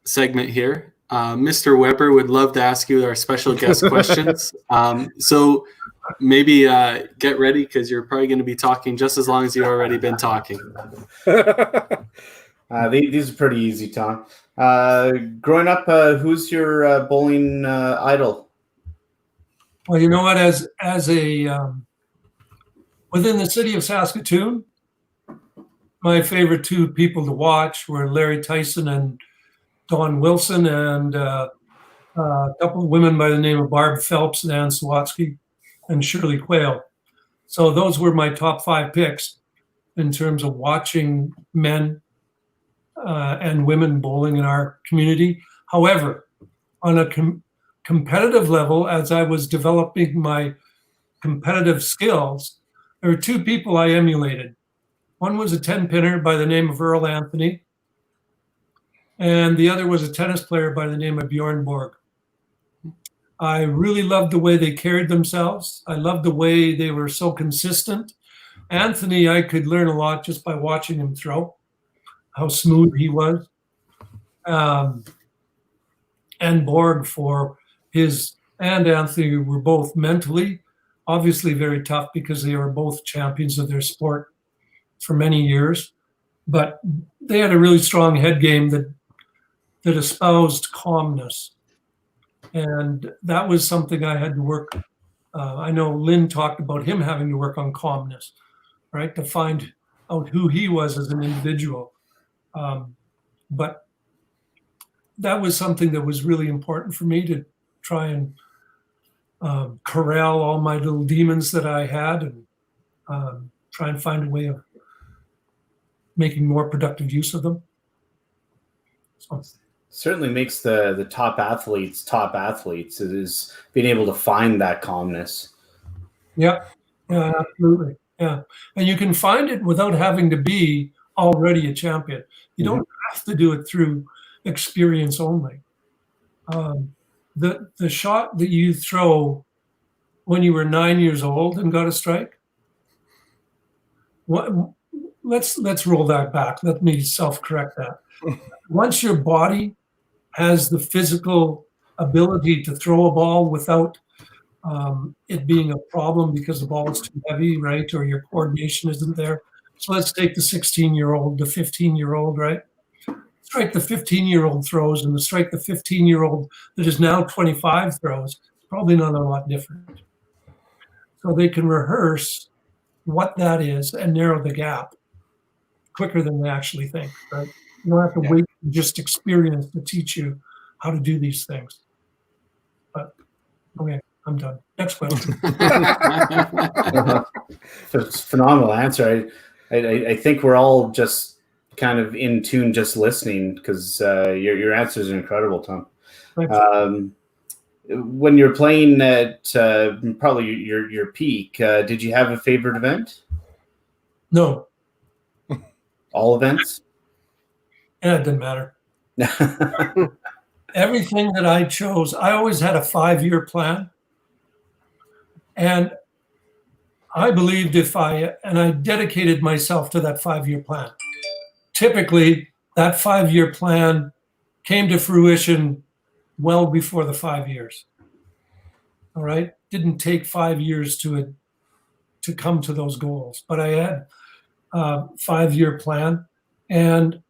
segment here. Mr. Weber would love to ask you our special guest questions. So maybe get ready because you're probably going to be talking just as long as you've already been talking. These are pretty easy, Tom. Growing up, who's your bowling idol? Well, you know what? As a within the city of Saskatoon, my favorite two people to watch were Larry Tyson and Dawn Wilson, and a couple of women by the name of Barb Phelps and Ann Sawatsky and Shirley Quayle. So those were my top 5 picks in terms of watching men and women bowling in our community. However, on a competitive level, as I was developing my competitive skills, there were 2 people I emulated. One was a 10-pinner by the name of Earl Anthony, and the other was a tennis player by the name of Bjorn Borg. I really loved the way they carried themselves. I loved the way they were so consistent. Anthony, I could learn a lot just by watching him throw, how smooth he was. And Borg and Anthony were both mentally, obviously very tough because they were both champions of their sport for many years. But they had a really strong head game that espoused calmness. And that was something I had to work. I know Lynn talked about him having to work on calmness, right? To find out who he was as an individual. But that was something that was really important for me to try and corral all my little demons that I had and try and find a way of making more productive use of them. So. Certainly makes the top athletes is being able to find that calmness. Yeah, absolutely. Yeah. And you can find it without having to be already a champion. You don't have to do it through experience only. The shot that you throw when you were 9 years old and got a strike, let's roll that back. Let me self-correct that. Once your body has the physical ability to throw a ball without it being a problem because the ball is too heavy, right? Or your coordination isn't there. So let's take the 16-year-old, the 15-year-old, right? Strike the 15-year-old throws and the strike the 15-year-old that is now 25 throws, probably not a lot different. So they can rehearse what that is and narrow the gap quicker than they actually think, right? You don't have to wait for just experience to teach you how to do these things. But okay, I'm done. Next question. It's a phenomenal answer. I think we're all just kind of in tune just listening because your answers are incredible, Tom. When you're playing at probably your peak, did you have a favorite event? No. All events? Yeah, it didn't matter. Everything that I chose, I always had a 5-year plan. And I believed I dedicated myself to that 5-year plan. Typically, that 5-year plan came to fruition well before the 5 years. All right? Didn't take 5 years to come to those goals. But I had a 5-year plan. And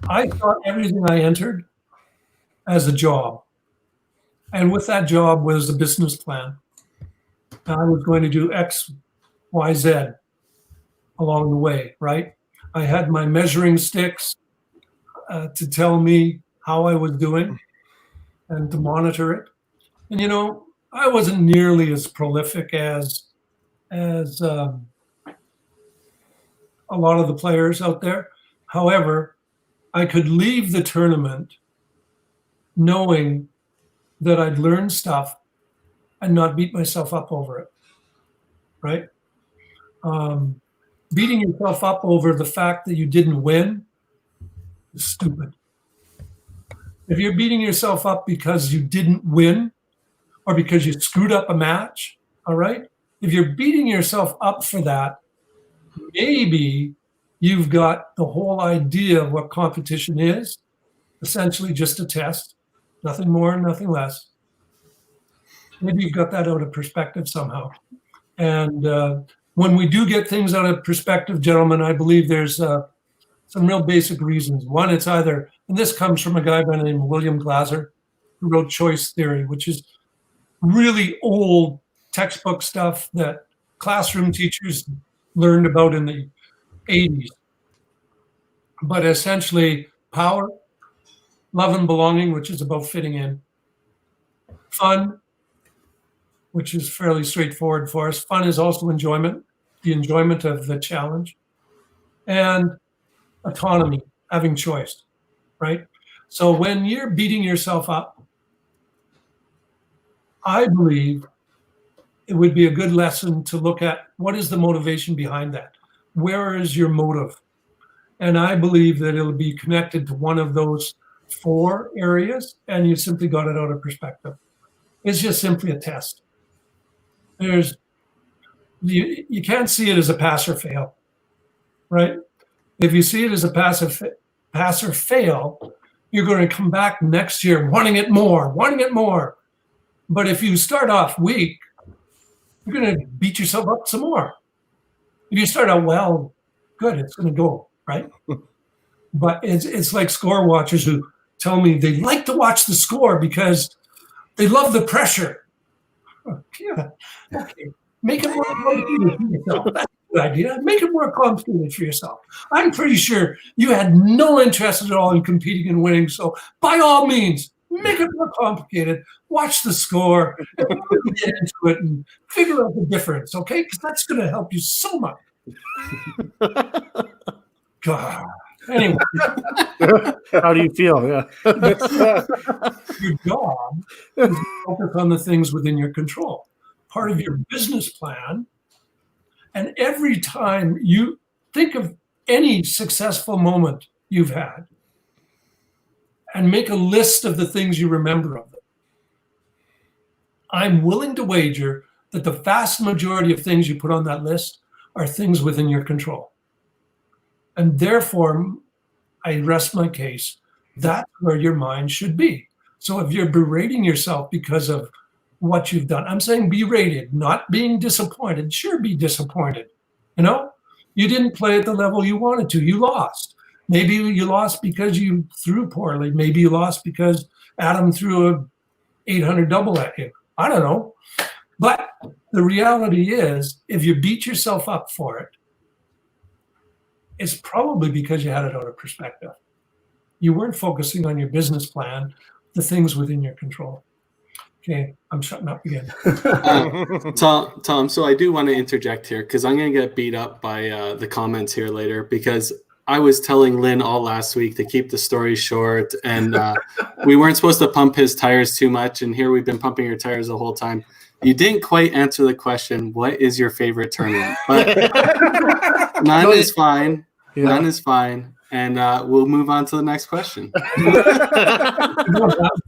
I thought everything I entered as a job. And with that job was a business plan. I was going to do X, Y, Z along the way, right? I had my measuring sticks to tell me how I was doing and to monitor it. And, I wasn't nearly as prolific as a lot of the players out there. However, I could leave the tournament knowing that I'd learned stuff and not beat myself up over it, right? Beating yourself up over the fact that you didn't win is stupid. If you're beating yourself up because you didn't win or because you screwed up a match, all right? If you're beating yourself up for that, maybe you've got the whole idea of what competition is, essentially just a test, nothing more, nothing less. Maybe you've got that out of perspective somehow. And when we do get things out of perspective, gentlemen, I believe there's some real basic reasons. One, it's either, and this comes from a guy by the name of William Glasser, who wrote Choice Theory, which is really old textbook stuff that classroom teachers learned about in the 80s. But essentially, power, love and belonging, which is about fitting in, fun, which is fairly straightforward for us. Fun is also enjoyment, the enjoyment of the challenge, and autonomy, having choice, right? So when you're beating yourself up, I believe it would be a good lesson to look at what is the motivation behind that? Where is your motive? And I believe that it'll be connected to one of those 4 areas, and you simply got it out of perspective. It's just simply a test. You can't see it as a pass or fail, right? If you see it as a pass or fail, you're going to come back next year wanting it more. But if you start off weak, you're going to beat yourself up some more. If you start out well, good, it's going to go, right? But it's like score watchers who tell me they like to watch the score because they love the pressure. Yeah, okay. Make it more complicated for yourself. That's a good idea. Make it more complicated for yourself. I'm pretty sure you had no interest at all in competing and winning. So by all means, make it more complicated. Watch the score and really get into it and figure out the difference, okay? Because that's going to help you so much. God. Anyway. How do you feel? Yeah. Your job is to focus on the things within your control. Part of your business plan. And every time you think of any successful moment you've had and make a list of the things you remember of them, I'm willing to wager that the vast majority of things you put on that list are things within your control. And therefore, I rest my case. That's where your mind should be. So if you're berating yourself because of what you've done, I'm saying be rated, not being disappointed. Sure, be disappointed. You know, you didn't play at the level you wanted to. You lost. Maybe you lost because you threw poorly. Maybe you lost because Adam threw a 800 double at you. I don't know. But the reality is, if you beat yourself up for it, it's probably because you had it out of perspective. You weren't focusing on your business plan, the things within your control. Okay, I'm shutting up again. Tom, so I do want to interject here because I'm going to get beat up by the comments here later because I was telling Lynn all last week to keep the story short and we weren't supposed to pump his tires too much, and here we've been pumping your tires the whole time. You didn't quite answer the question, what is your favorite tournament? But none is fine. Yeah. None is fine. And we'll move on to the next question.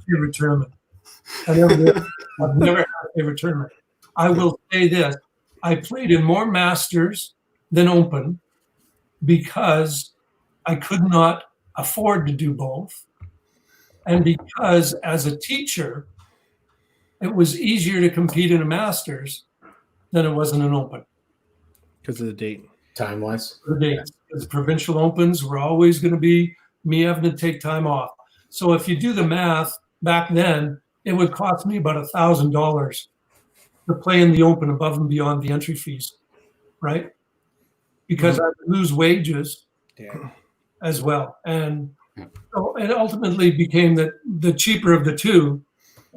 Favorite tournament. I've never had a favorite tournament. I will say this. I played in more Masters than Open because I could not afford to do both. And because as a teacher, it was easier to compete in a Masters than it was in an Open. Because of the date. Time-wise? The dates. Because provincial Opens were always going to be me having to take time off. So if you do the math, back then, it would cost me about $1,000 to play in the Open above and beyond the entry fees, right? Because I would lose wages as well. And so it ultimately became that the cheaper of the two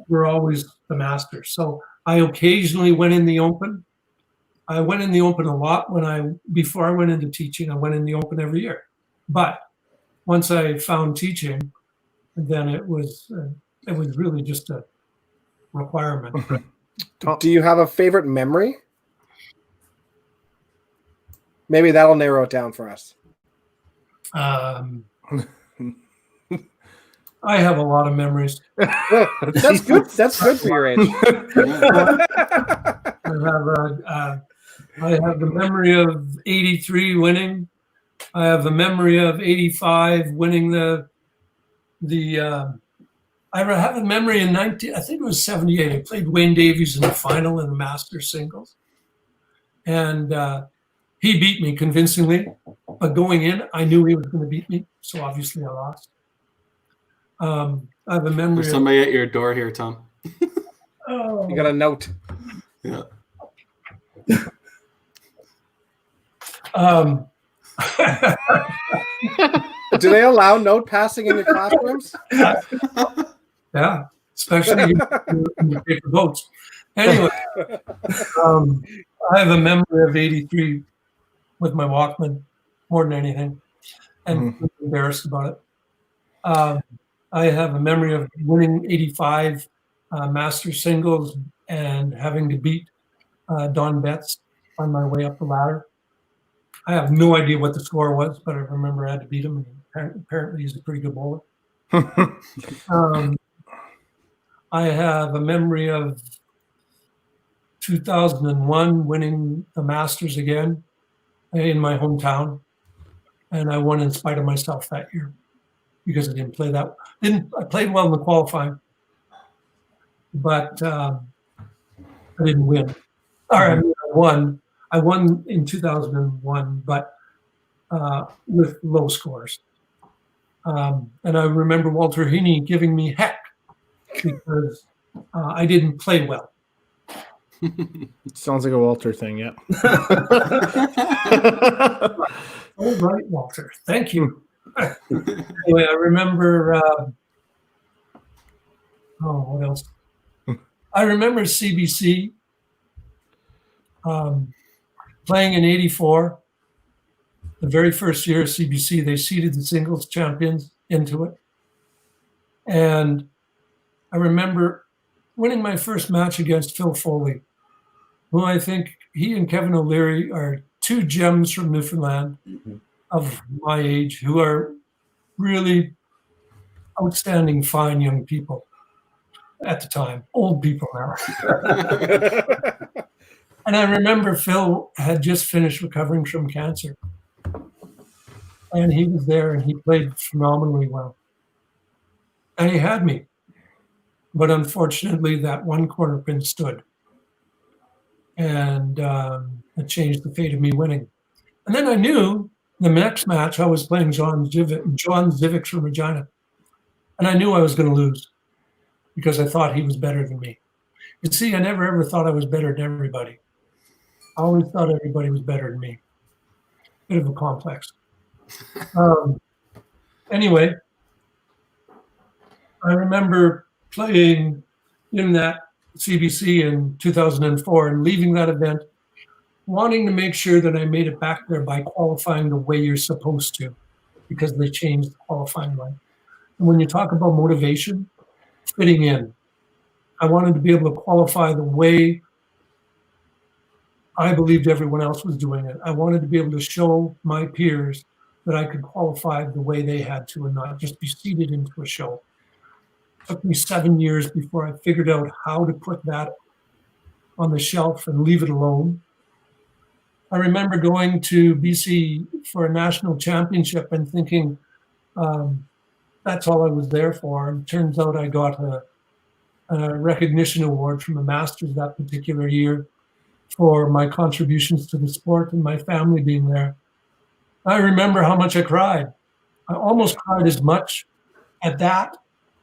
were always the Masters. So I occasionally went in the Open. I went in the Open a lot before I went into teaching. I went in the Open every year. But once I found teaching, then it was really just a requirement. Do you have a favorite memory? Maybe that'll narrow it down for us. I have a lot of memories. That's good. That's good for your age. I have the memory of '83 winning. I have a memory of 85 winning the I have a memory in I think it was 78. I played Wayne Davies in the final in the Masters singles. And he beat me convincingly. But going in, I knew he was going to beat me. So obviously I lost. I have a memory There's somebody at your door here, Tom. Oh. You got a note. Yeah. Do they allow note passing in your classrooms? Yeah, especially in the paper boats. Anyway, I have a memory of 83 with my Walkman more than anything, and I'm embarrassed about it. I have a memory of winning 85 master singles and having to beat Don Betts on my way up the ladder. I have no idea what the score was, but I remember I had to beat him. And apparently, he's a pretty good bowler. I have a memory of 2001 winning the Masters again in my hometown, and I won in spite of myself that year because I didn't play that. I played well in the qualifying, but I didn't win. I won. I won in 2001, but with low scores. And I remember Walter Heaney giving me heck because I didn't play well. Sounds like a Walter thing, yeah. All right, Walter. Thank you. Anyway, I remember. What else? I remember CBC playing in '84. The very first year of CBC, they seeded the singles champions into it. And I remember winning my first match against Phil Foley, who I think he and Kevin O'Leary are two gems from Newfoundland of my age who are really outstanding, fine young people at the time, old people now. And I remember Phil had just finished recovering from cancer. And he was there and he played phenomenally well. And he had me. But unfortunately, that one corner pin stood. And it changed the fate of me winning. And then I knew the next match I was playing John Zivix from Regina. And I knew I was going to lose because I thought he was better than me. You see, I never ever thought I was better than everybody. I always thought everybody was better than me. Bit of a complex. Anyway, I remember playing in that CBC in 2004 and leaving that event, wanting to make sure that I made it back there by qualifying the way you're supposed to, because they changed the qualifying line. And when you talk about motivation, fitting in, I wanted to be able to qualify the way I believed everyone else was doing it. I wanted to be able to show my peers that I could qualify the way they had to and not just be seated into a show. It took me 7 years before I figured out how to put that on the shelf and leave it alone. I remember going to BC for a national championship and thinking that's all I was there for. And it turns out I got a recognition award from the Masters that particular year for my contributions to the sport and my family being there. I remember how much I cried. I almost cried as much at that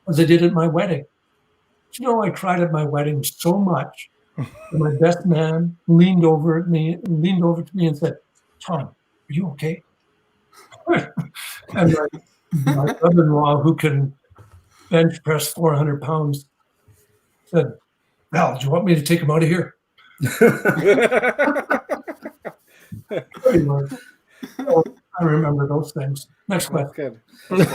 as I did at my wedding. You know, I cried at my wedding so much that my best man leaned over to me and said, "Tom, are you okay?" And my brother-in-law, who can bench press 400 pounds, said, "Val, do you want me to take him out of here?" Pretty much. So I remember those things. Next question. Good.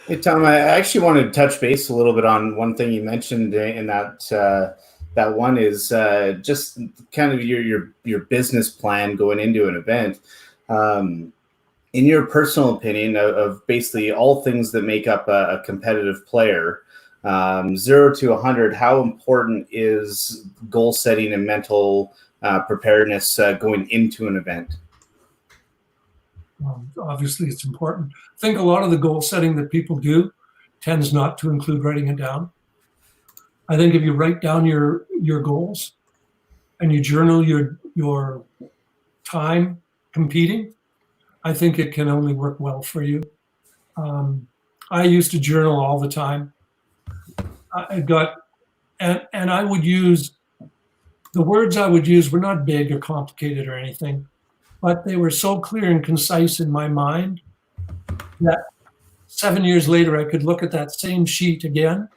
Hey, Tom, I actually wanted to touch base a little bit on one thing you mentioned in that one is just kind of your business plan going into an event. In your personal opinion of basically all things that make up a competitive player, 0 to 100, how important is goal setting and mental preparedness going into an event? Obviously, it's important. I think a lot of the goal setting that people do tends not to include writing it down. I think if you write down your goals and you journal your time competing, I think it can only work well for you. I used to journal all the time. And I would use, the words I would use were not big or complicated or anything, but they were so clear and concise in my mind that 7 years later, I could look at that same sheet again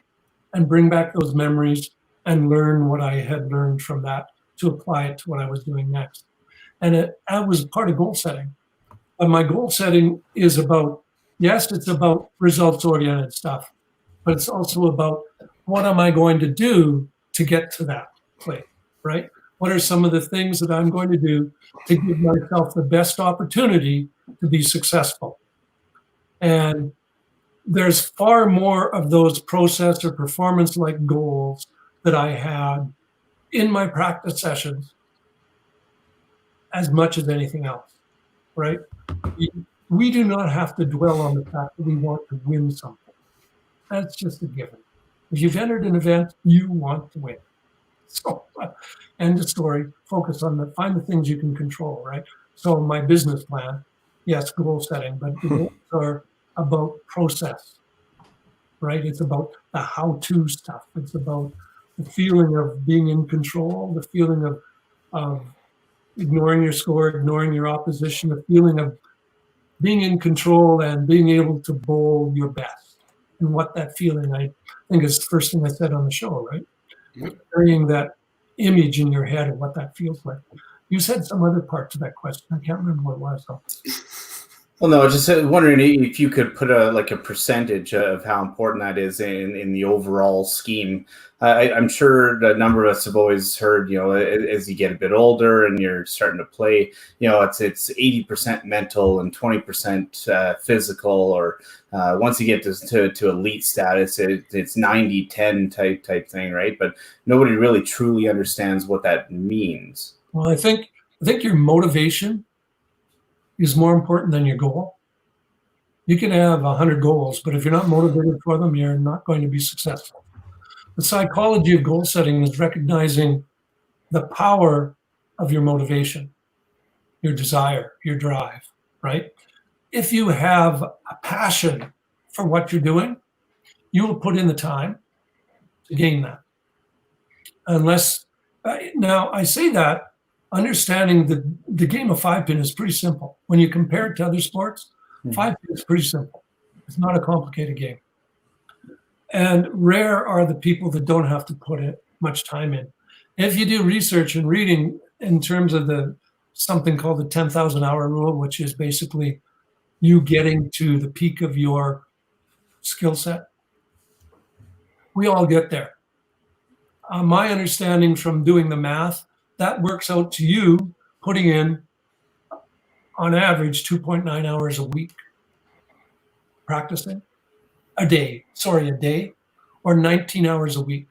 and bring back those memories and learn what I had learned from that to apply it to what I was doing next. And that was part of goal setting. But my goal setting is about, yes, it's about results-oriented stuff, but it's also about what am I going to do to get to that place, right? What are some of the things that I'm going to do to give myself the best opportunity to be successful? And there's far more of those process or performance-like goals that I had in my practice sessions as much as anything else, right? We do not have to dwell on the fact that we want to win something. That's just a given. If you've entered an event, you want to win. So, end of story. Focus on find the things you can control, right? So my business plan, yes, goal setting, but the goals are about process, right? It's about the how-to stuff. It's about the feeling of being in control, the feeling of ignoring your score, ignoring your opposition, the feeling of being in control and being able to bowl your best. And what that feeling, I think, is the first thing I said on the show, right? Carrying that image in your head of what that feels like. You said some other part to that question. I can't remember what it was. So. Well, no, just wondering if you could put a percentage of how important that is in the overall scheme. I'm sure a number of us have always heard, as you get a bit older and you're starting to play, it's 80% mental and 20% physical, or once you get to elite status, it's 90-10 type thing, right? But nobody really truly understands what that means. Well, I think your motivation is more important than your goal. You can have 100 goals, but if you're not motivated for them, you're not going to be successful. The psychology of goal setting is recognizing the power of your motivation, your desire, your drive, right? If you have a passion for what you're doing, you will put in the time to gain that. Unless, now I say that, understanding that the game of 5-pin is pretty simple. When you compare it to other sports, 5-pin is pretty simple. It's not a complicated game. And rare are the people that don't have to put much time in. If you do research and reading in terms of something called the 10,000 hour rule, which is basically you getting to the peak of your skill set, we all get there. My understanding from doing the math, that works out to you putting in, on average, 2.9 hours a week practicing. A day, or 19 hours a week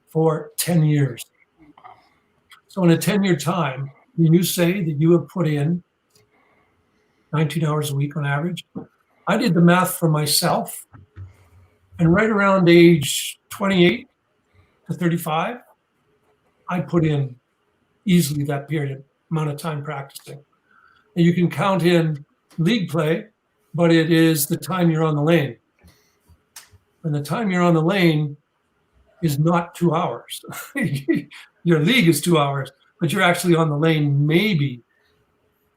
for 10 years. So in a 10-year time, when you say that you have put in 19 hours a week on average, I did the math for myself, and right around age 28 to 35, I put in easily that amount of time practicing. And you can count in league play, but it is the time you're on the lane. And the time you're on the lane is not 2 hours. Your league is 2 hours, but you're actually on the lane maybe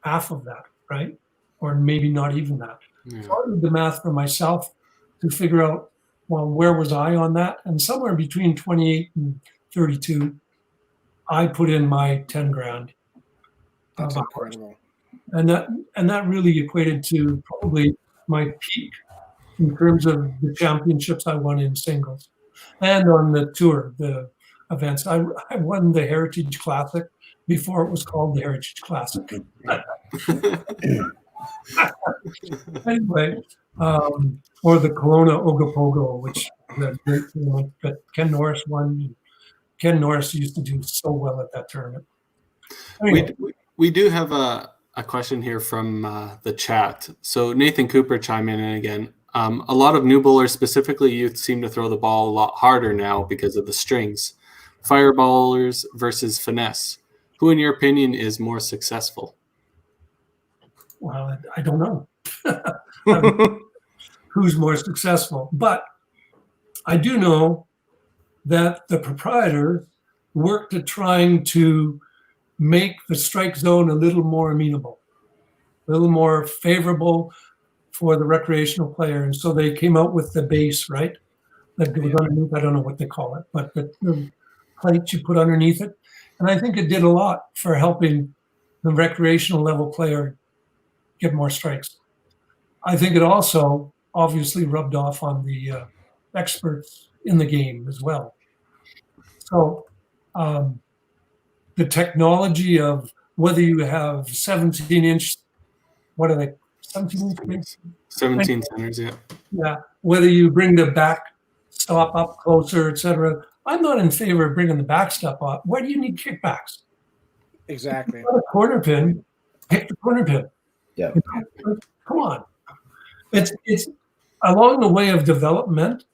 half of that, right? Or maybe not even that. Yeah. So I did the math for myself to figure out, well, where was I on that? And somewhere between 28 and 32, I put in my 10 grand. That's incredible. And that really equated to probably my peak in terms of the championships I won in singles and on the tour, the events. I won the Heritage Classic before it was called the Heritage Classic. Anyway, or the Kelowna Ogopogo, which the great tournament that Ken Norris won. Ken Norris used to do so well at that tournament. Anyway. We do have a question here from the chat. So Nathan Cooper chime in again. A lot of new bowlers, specifically youth, seem to throw the ball a lot harder now because of the strings. Fire bowlers versus finesse. Who, in your opinion, is more successful? Well, I don't know who's more successful, but I do know that the proprietors worked at trying to make the strike zone a little more amenable, a little more favorable for the recreational player. And so they came out with the base, right? That goes underneath, I don't know what they call it, but the plate you put underneath it. And I think it did a lot for helping the recreational level player get more strikes. I think it also obviously rubbed off on the experts in the game as well. So the technology of whether you have 17-inch, what are they, 17-inch? 17 centers, yeah. Yeah, whether you bring the back stop up closer, etc. I'm not in favor of bringing the backstop up. Why do you need kickbacks? Exactly. If you got a corner pin, pick the corner pin. Yeah. Come on. It's along the way of development.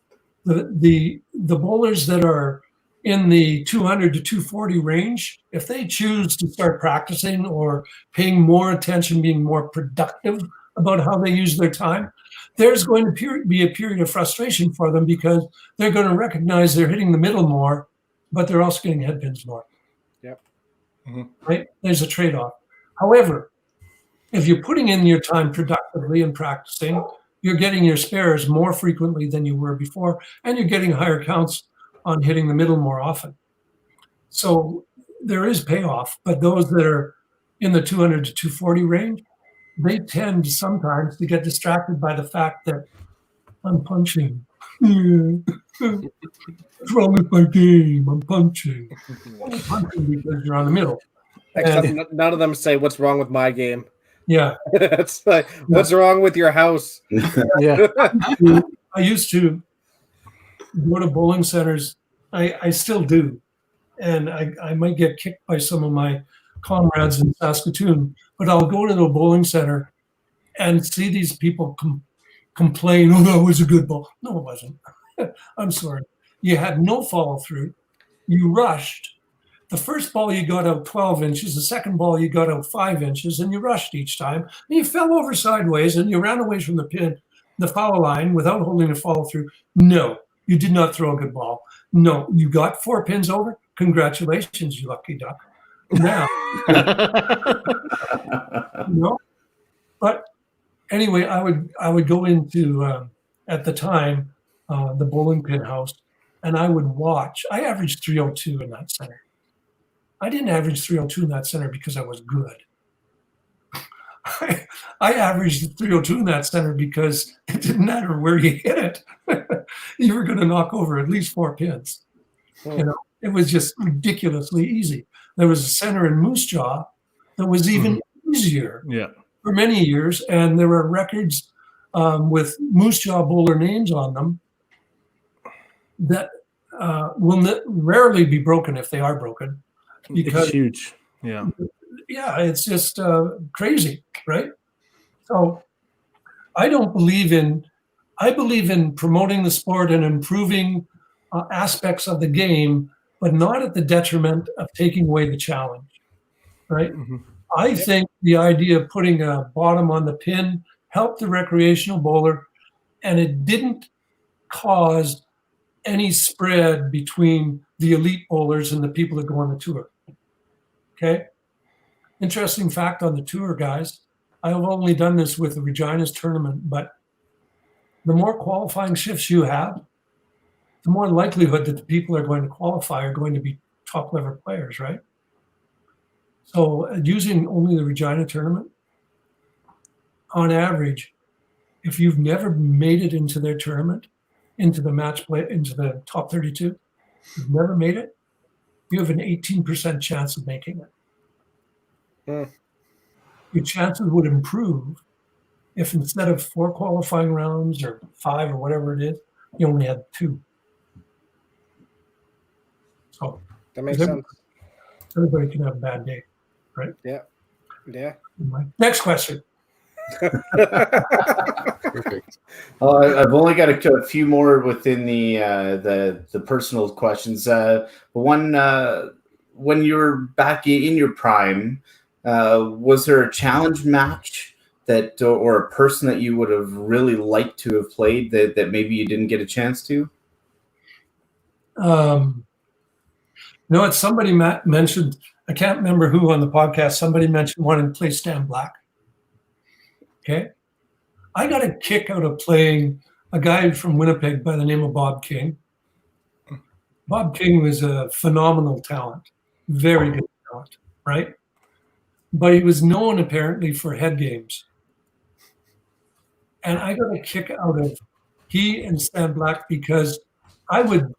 The bowlers that are in the 200 to 240 range, if they choose to start practicing or paying more attention, being more productive about how they use their time, there's going to be a period of frustration for them because they're going to recognize they're hitting the middle more, but they're also getting head pins more. Yep. Right? There's a trade-off. However, if you're putting in your time productively and practicing, you're getting your spares more frequently than you were before, and you're getting higher counts on hitting the middle more often. So there is payoff, but those that are in the 200 to 240 range, they tend sometimes to get distracted by the fact that I'm punching. What's wrong with my game? I'm punching. I'm punching because you're on the middle. Except none of them say, "What's wrong with my game?" Yeah. It's like, "What's wrong with your house?" Yeah. I used to go to bowling centers. I still do. And I might get kicked by some of my comrades in Saskatoon, but I'll go to the bowling center and see these people complain, "Oh, that was a good ball." No, it wasn't. I'm sorry. You had no follow through. You rushed. The first ball you got out 12 inches, the second ball you got out 5 inches, and you rushed each time. And you fell over sideways and you ran away from the pin, the foul line without holding a follow through. No, you did not throw a good ball. No, you got 4 pins over. Congratulations, you lucky duck. Now, but anyway, I would go into at the time the bowling pin house, and I would watch. I averaged 302 in that center. I didn't average 302 in that center because I was good. I averaged 302 in that center because it didn't matter where you hit it. You were going to knock over at least 4 pins. You know, it was just ridiculously easy. There was a center in Moose Jaw that was even easier for many years, and there were records with Moose Jaw bowler names on them that will rarely be broken if they are broken. Because it's huge. Yeah, it's just crazy, right? So I believe in promoting the sport and improving aspects of the game, but not at the detriment of taking away the challenge, right? I think the idea of putting a bottom on the pin helped the recreational bowler, and it didn't cause any spread between the elite bowlers and the people that go on the tour. Okay. Interesting fact on the tour, guys. I have only done this with the Regina's tournament, but the more qualifying shifts you have, the more likelihood that the people are going to qualify are going to be top level players, right? So using only the Regina tournament, on average, if you've never made it into their tournament, into the match play, into the top 32, you've never made it, you have an 18% chance of making it. Your chances would improve if instead of 4 qualifying rounds or 5 or whatever it is, you only had 2. So that makes sense. Everybody can have a bad day, right? Yeah. Next question. Perfect. Well, I've only got a few more within the personal questions. One, when you were back in your prime, was there a challenge match that or a person that you would have really liked to have played that maybe you didn't get a chance to? No, it's somebody mentioned. I can't remember who on the podcast. Somebody mentioned wanting to play Stan Black. Okay. I got a kick out of playing a guy from Winnipeg by the name of Bob King. Bob King was a phenomenal talent, very good talent, right? But he was known apparently for head games. And I got a kick out of he and Stan Black because I would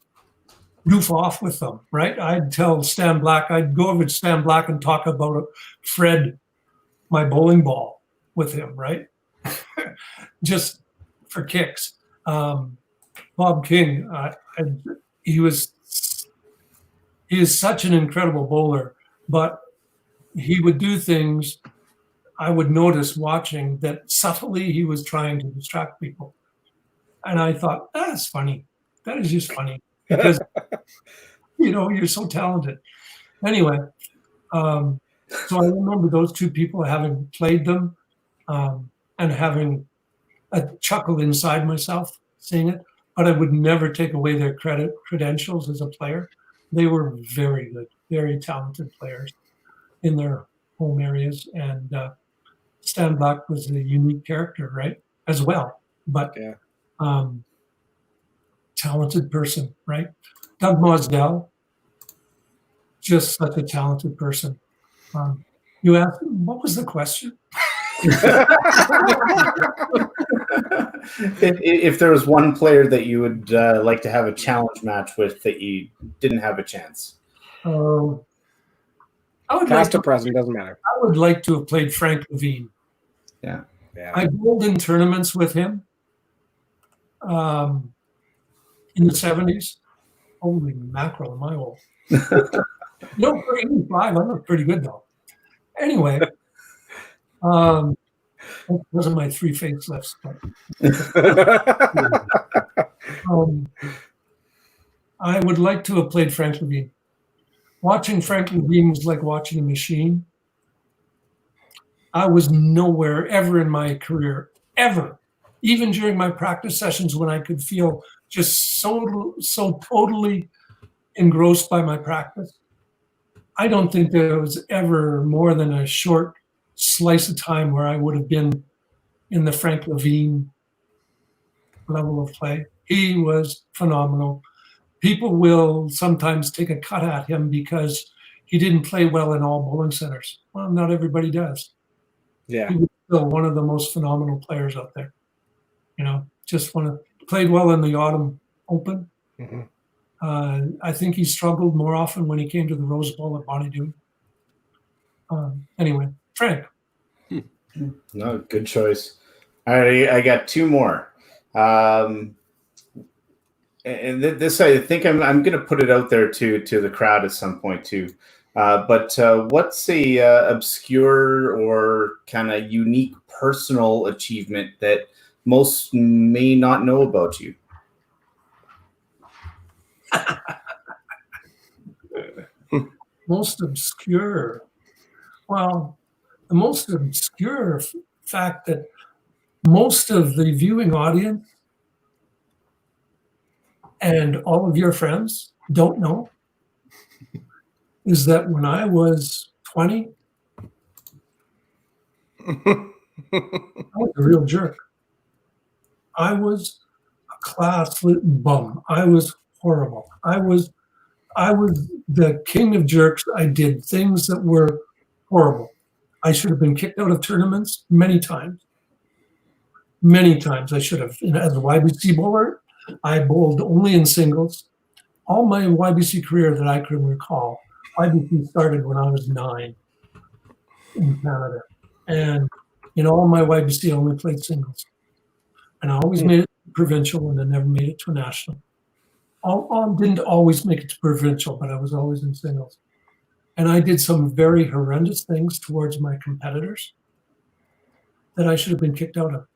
goof off with them, right? I'd tell Stan Black, I'd go over to Stan Black and talk about Fred, my bowling ball with him, right? Just for kicks. Bob King, he is such an incredible bowler, but he would do things I would notice watching that subtly he was trying to distract people. And I thought, that's funny. That is just funny because, you're so talented. Anyway, so I remember those two people having played them and having a chuckle inside myself seeing it, but I would never take away their credentials as a player. They were very good, very talented players in their home areas. And Stan Black was a unique character, right, as well. But talented person, right? Doug Mosdell, just such a talented person. You asked, what was the question? If there was one player that you would like to have a challenge match with that you didn't have a chance. Past or present, doesn't matter. I would like to have played Frank Levine. Yeah. I bowled in tournaments with him in the 70s. Holy mackerel, am I old? For 85, I look pretty good though. Anyway, that wasn't my 3 facelifts, but I would like to have played Frank Levine. Watching Frank Levine was like watching a machine. I was nowhere ever in my career, ever, even during my practice sessions when I could feel just so totally engrossed by my practice. I don't think there was ever more than a short slice of time where I would have been in the Frank Levine level of play. He was phenomenal. People will sometimes take a cut at him because he didn't play well in all bowling centers. Well, not everybody does. Yeah. He was still one of the most phenomenal players out there. Played well in the Autumn Open. Mm-hmm. I think he struggled more often when he came to the Rose Bowl at Bonnie Anyway, Frank. No, good choice. All right, I got 2 more. And this, I think I'm going to put it out there to the crowd at some point too. But what's a obscure or kind of unique personal achievement that most may not know about you? Most obscure. Well, the most obscure fact that most of the viewing audience and all of your friends don't know is that when I was 20, I was a real jerk. I was a class bum. I was horrible. I was the king of jerks. I did things that were horrible. I should have been kicked out of tournaments many times. Many times I should have. As a YBC bowler, I bowled only in singles. All my YBC career that I can recall, YBC started when I was 9 in Canada. And in all my YBC, I only played singles. And I always made it to provincial and I never made it to a national. Didn't always make it to provincial, but I was always in singles. And I did some very horrendous things towards my competitors. that I should have been kicked out of.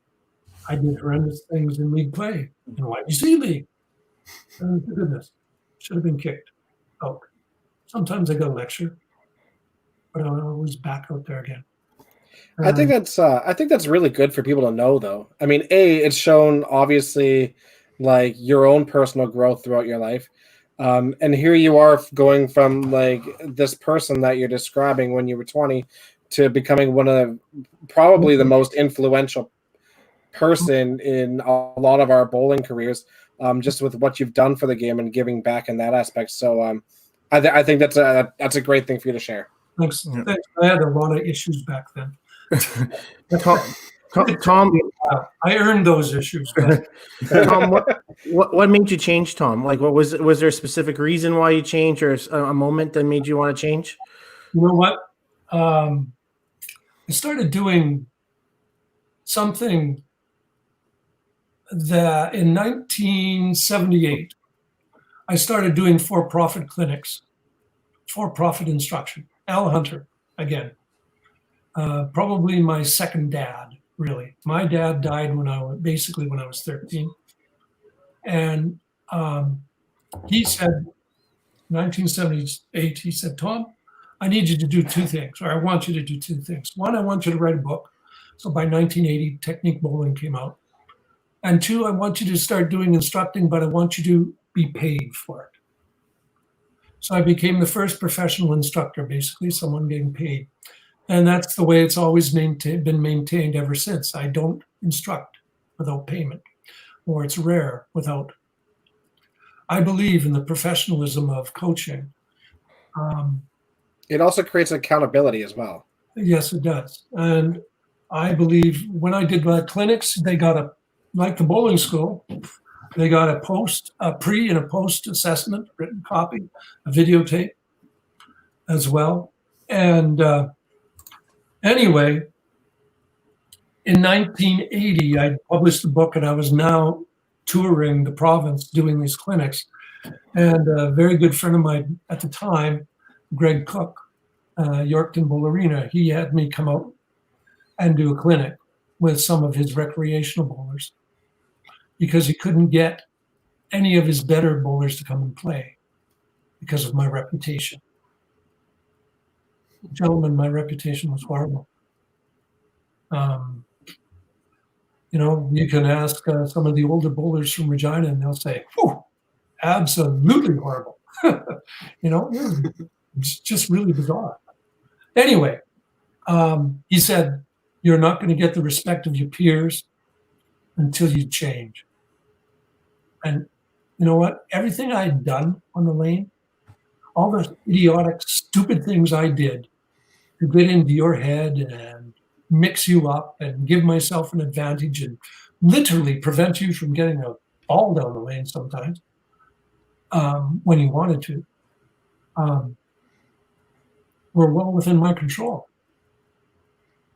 I did horrendous things in league play in YBC league. Oh, goodness, should have been kicked out. Sometimes I got a lecture, but I was back out there again. I think that's really good for people to know, though. I mean, it's shown obviously like your own personal growth throughout your life, and here you are going from like this person that you're describing when you were 20 to becoming one of probably the most influential person in a lot of our bowling careers, just with what you've done for the game and giving back in that aspect. So I think that's a great thing for you to share. Thanks. Thanks. I had a lot of issues back then. Tom, I earned those issues. Tom, what made you change, Tom? Like, what was there a specific reason why you changed, or a moment that made you want to change? You know what? I started doing something that in 1978, I started doing for-profit clinics, for-profit instruction. Al Hunter, again. Probably my second dad, really. My dad died when I was 13. And he said, 1978, he said, Tom, I need you to do two things, or I want you to do two things. One, I want you to write a book. So by 1980, Technique Bowling came out. And two, I want you to start doing instructing, but I want you to be paid for it. So I became the first professional instructor, basically, someone getting paid. And that's the way it's always been maintained ever since. I don't instruct without payment, or it's rare without. I believe in the professionalism of coaching. It also creates accountability as well. Yes, it does. And I believe when I did my clinics, they got like the bowling school, they got a pre and a post assessment, written copy, a videotape as well. And anyway, in 1980, I published the book, and I was now touring the province doing these clinics. And a very good friend of mine at the time, Greg Cook, Yorkton Bowl Arena, he had me come out and do a clinic with some of his recreational bowlers because he couldn't get any of his better bowlers to come and play because of my reputation. Gentlemen, my reputation was horrible. You can ask some of the older bowlers from Regina, and they'll say, "Oh, absolutely horrible." It's just really bizarre. Anyway, he said, "You're not going to get the respect of your peers until you change." And you know what? Everything I'd done on the lane, all the idiotic, stupid things I did to get into your head and mix you up and give myself an advantage and literally prevent you from getting a ball down the lane sometimes when you wanted to, were well within my control.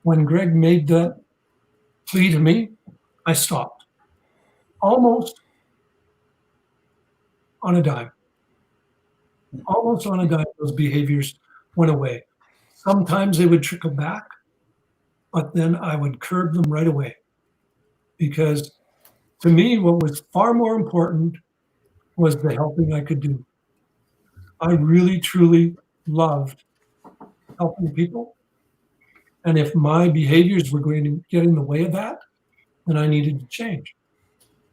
When Greg made that plea to me, I stopped. Almost on a dime. Almost on a dime, those behaviors went away. Sometimes they would trickle back, but then I would curb them right away. Because to me, what was far more important was the helping I could do. I really, truly loved helping people. And if my behaviors were going to get in the way of that, then I needed to change.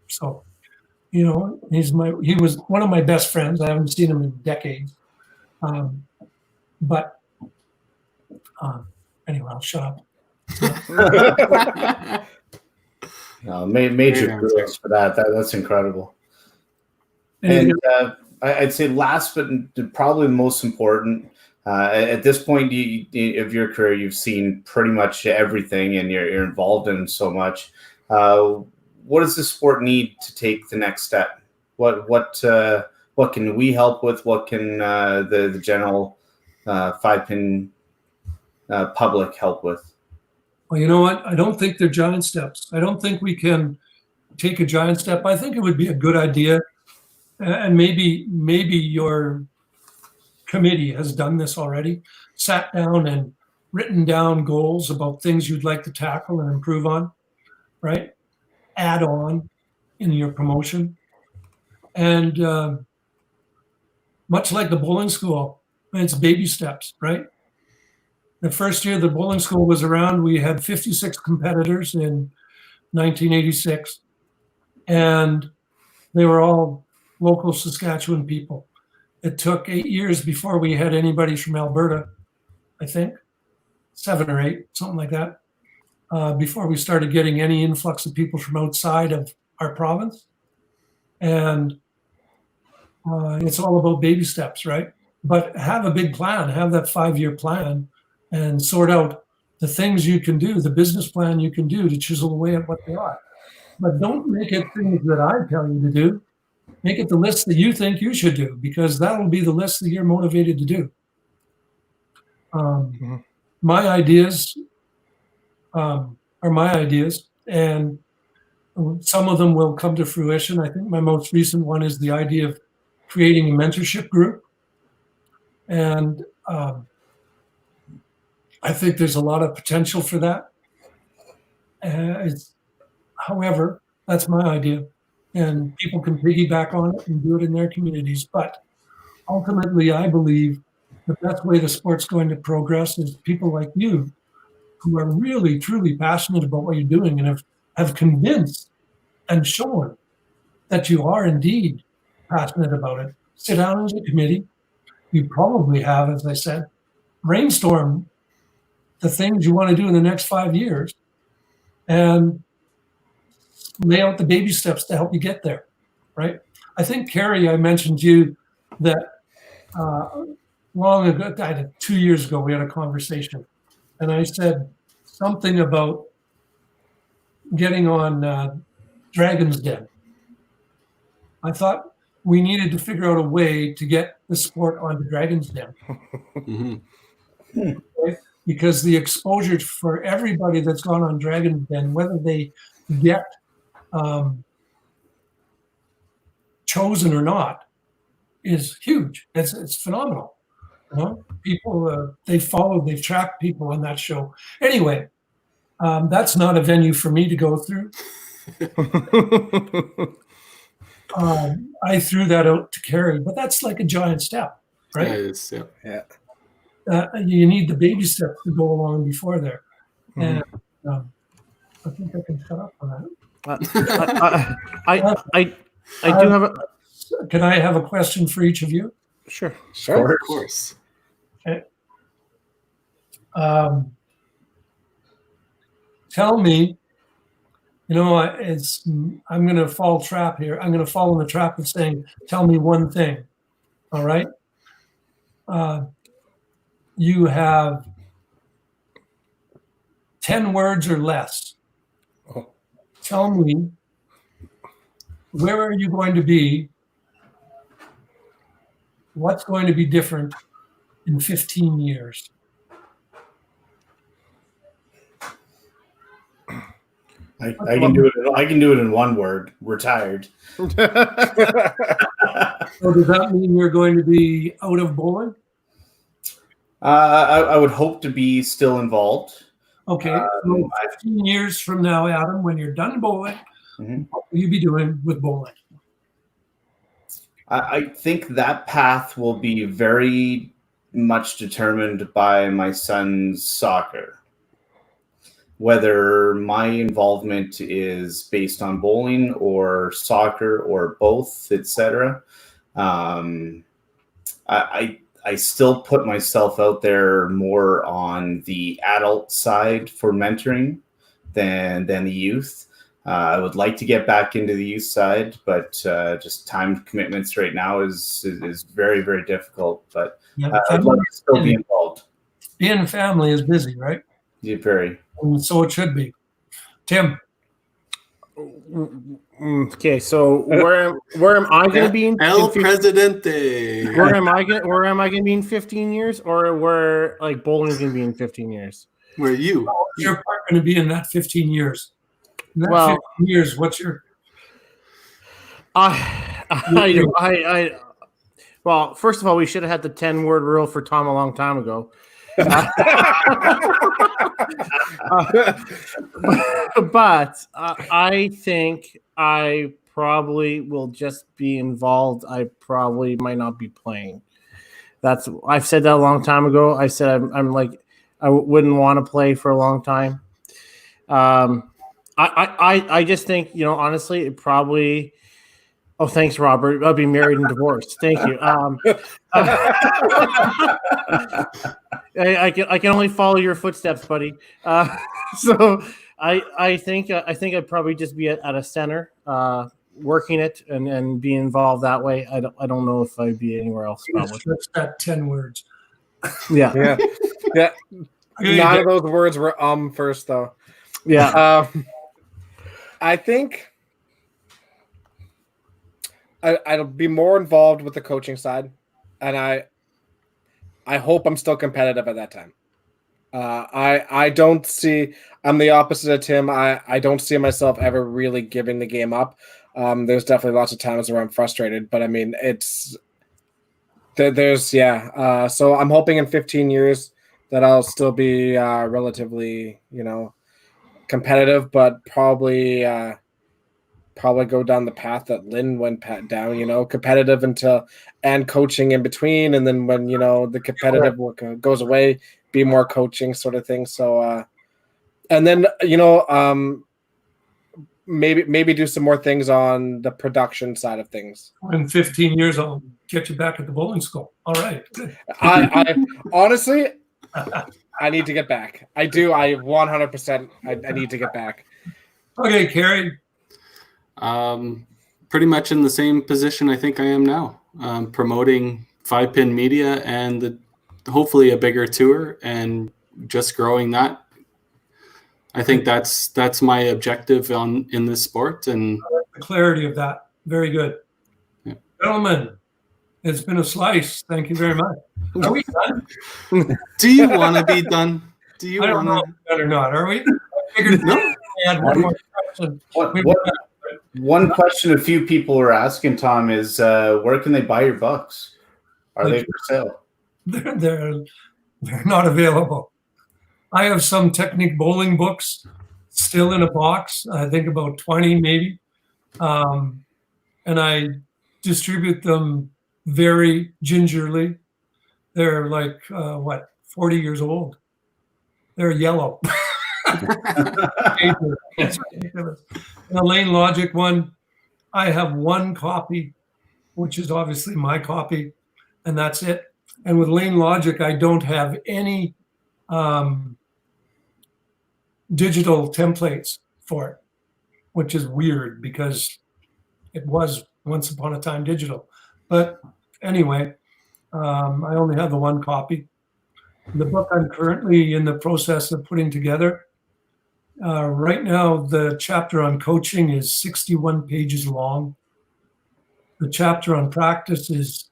So, he was one of my best friends. I haven't seen him in decades. Anyway, I'll shut up. Major kudos for that. That's incredible. And I'd say last but probably the most important, at this point of your career, you've seen pretty much everything and you're involved in so much. What does the sport need to take the next step? What can we help with? What can the general 5-pin public help with? Well, you know what? I don't think they're giant steps. I don't think we can take a giant step. I think it would be a good idea, and maybe your committee has done this already, sat down and written down goals about things you'd like to tackle and improve on, right? Add on in your promotion. And much like the bowling school, it's baby steps, right? The first year the bowling school was around, we had 56 competitors in 1986, and they were all local Saskatchewan people. It took 8 years before we had anybody from Alberta, I think, 7 or 8, something like that, before we started getting any influx of people from outside of our province. And it's all about baby steps, right? But have a big plan, have that 5-year plan, and sort out the things you can do, the business plan you can do to chisel away at what they are. But don't make it things that I tell you to do. Make it the list that you think you should do, because that'll be the list that you're motivated to do. My ideas are my ideas, and some of them will come to fruition. I think my most recent one is the idea of creating a mentorship group. And I think there's a lot of potential for that. However, that's my idea. And people can piggyback on it and do it in their communities. But ultimately, I believe the best way the sport's going to progress is people like you who are really, truly passionate about what you're doing and have convinced and shown that you are indeed passionate about it. Sit down as a committee. You probably have, as I said, brainstorm the things you want to do in the next 5 years and lay out the baby steps to help you get there, right? I think, Carrie, I mentioned you that long ago, 2 years ago, we had a conversation, and I said something about getting on Dragon's Den. I thought we needed to figure out a way to get the sport onto Dragon's Den. Right? Because the exposure for everybody that's gone on Dragon's Den, whether they get chosen or not, is huge. It's phenomenal. You know? People, they've tracked people on that show. Anyway, that's not a venue for me to go through. I threw that out to Carrie, but that's like a giant step, right? Yeah, it is, yeah. You need the baby steps to go along before there. And I think I can shut up on that. I do have a. Can I have a question for each of you? Sure. Of course. Okay. Tell me, I'm going to fall trap here. I'm going to fall in the trap of saying, tell me one thing. All right. You have 10 words or less. Tell me, where are you going to be? What's going to be different in 15 years? I can do it. I can do it in one word: retired. So does that mean you're going to be out of bowling? I would hope to be still involved. Okay. So 15 years from now, Adam, when you're done bowling, what will you be doing with bowling? I think that path will be very much determined by my son's soccer. Whether my involvement is based on bowling or soccer or both, etc. I still put myself out there more on the adult side for mentoring than the youth. I would like to get back into the youth side, but just time commitments right now is very, very difficult. But I'd like to still be involved. Being a family is busy, right? Yeah, very. And so it should be. Tim. Okay, so where am I going to be in El Presidente? Where am I going to be in 15 years, or where like bowling is going to be in 15 years? Where you? What's your part going to be in that 15 years? In that 15 years, what's your? Well, first of all, we should have had the 10-word rule for Tom a long time ago. But I think I probably will just be involved. I probably might not be playing. I've said that a long time ago. I said I'm like I wouldn't want to play for a long time. I just think, honestly, it probably. Oh, thanks, Robert. I'll be married and divorced. Thank you. I can only follow your footsteps, buddy. So I think I'd probably just be at a center, working it and be involved that way. I don't know if I'd be anywhere else. Probably. That's that 10 words. Yeah. Yeah. None of those words were first though. Yeah. I think I'll be more involved with the coaching side, and I hope I'm still competitive at that time. I don't see. I'm the opposite of Tim. I don't see myself ever really giving the game up. There's definitely lots of times where I'm frustrated, but I mean so I'm hoping in 15 years that I'll still be relatively competitive, but probably go down the path that Lynn went down, competitive and coaching in between. And then when, the competitive work goes away, be more coaching sort of thing. So, and then, maybe do some more things on the production side of things. In 15 years, I'll get you back at the bowling school. All right. Good. I honestly, I need to get back. I do. I 100%. I need to get back. Okay, Carrie. Pretty much in the same position I think I am now, promoting 5-Pin Media and hopefully a bigger tour and just growing that. I think that's my objective in this sport. And the clarity of that. Very good. Yeah. Gentlemen, it's been a slice. Thank you very much. Are we done? Do you want to be done? Do you I don't know if we're done or not. Are we? I figured no. Add one more question. One question a few people were asking, Tom, is where can they buy your books? Are they for sale? They're not available. I have some Technique bowling books still in a box. I think about 20 maybe. And I distribute them very gingerly. They're like, 40 years old. They're yellow. It's ridiculous. The Lane Logic one, I have one copy, which is obviously my copy, and that's it. And with Lane Logic, I don't have any digital templates for it, which is weird because it was once upon a time digital. But anyway, I only have the one copy. The book I'm currently in the process of putting together. Right now, the chapter on coaching is 61 pages long. The chapter on practice is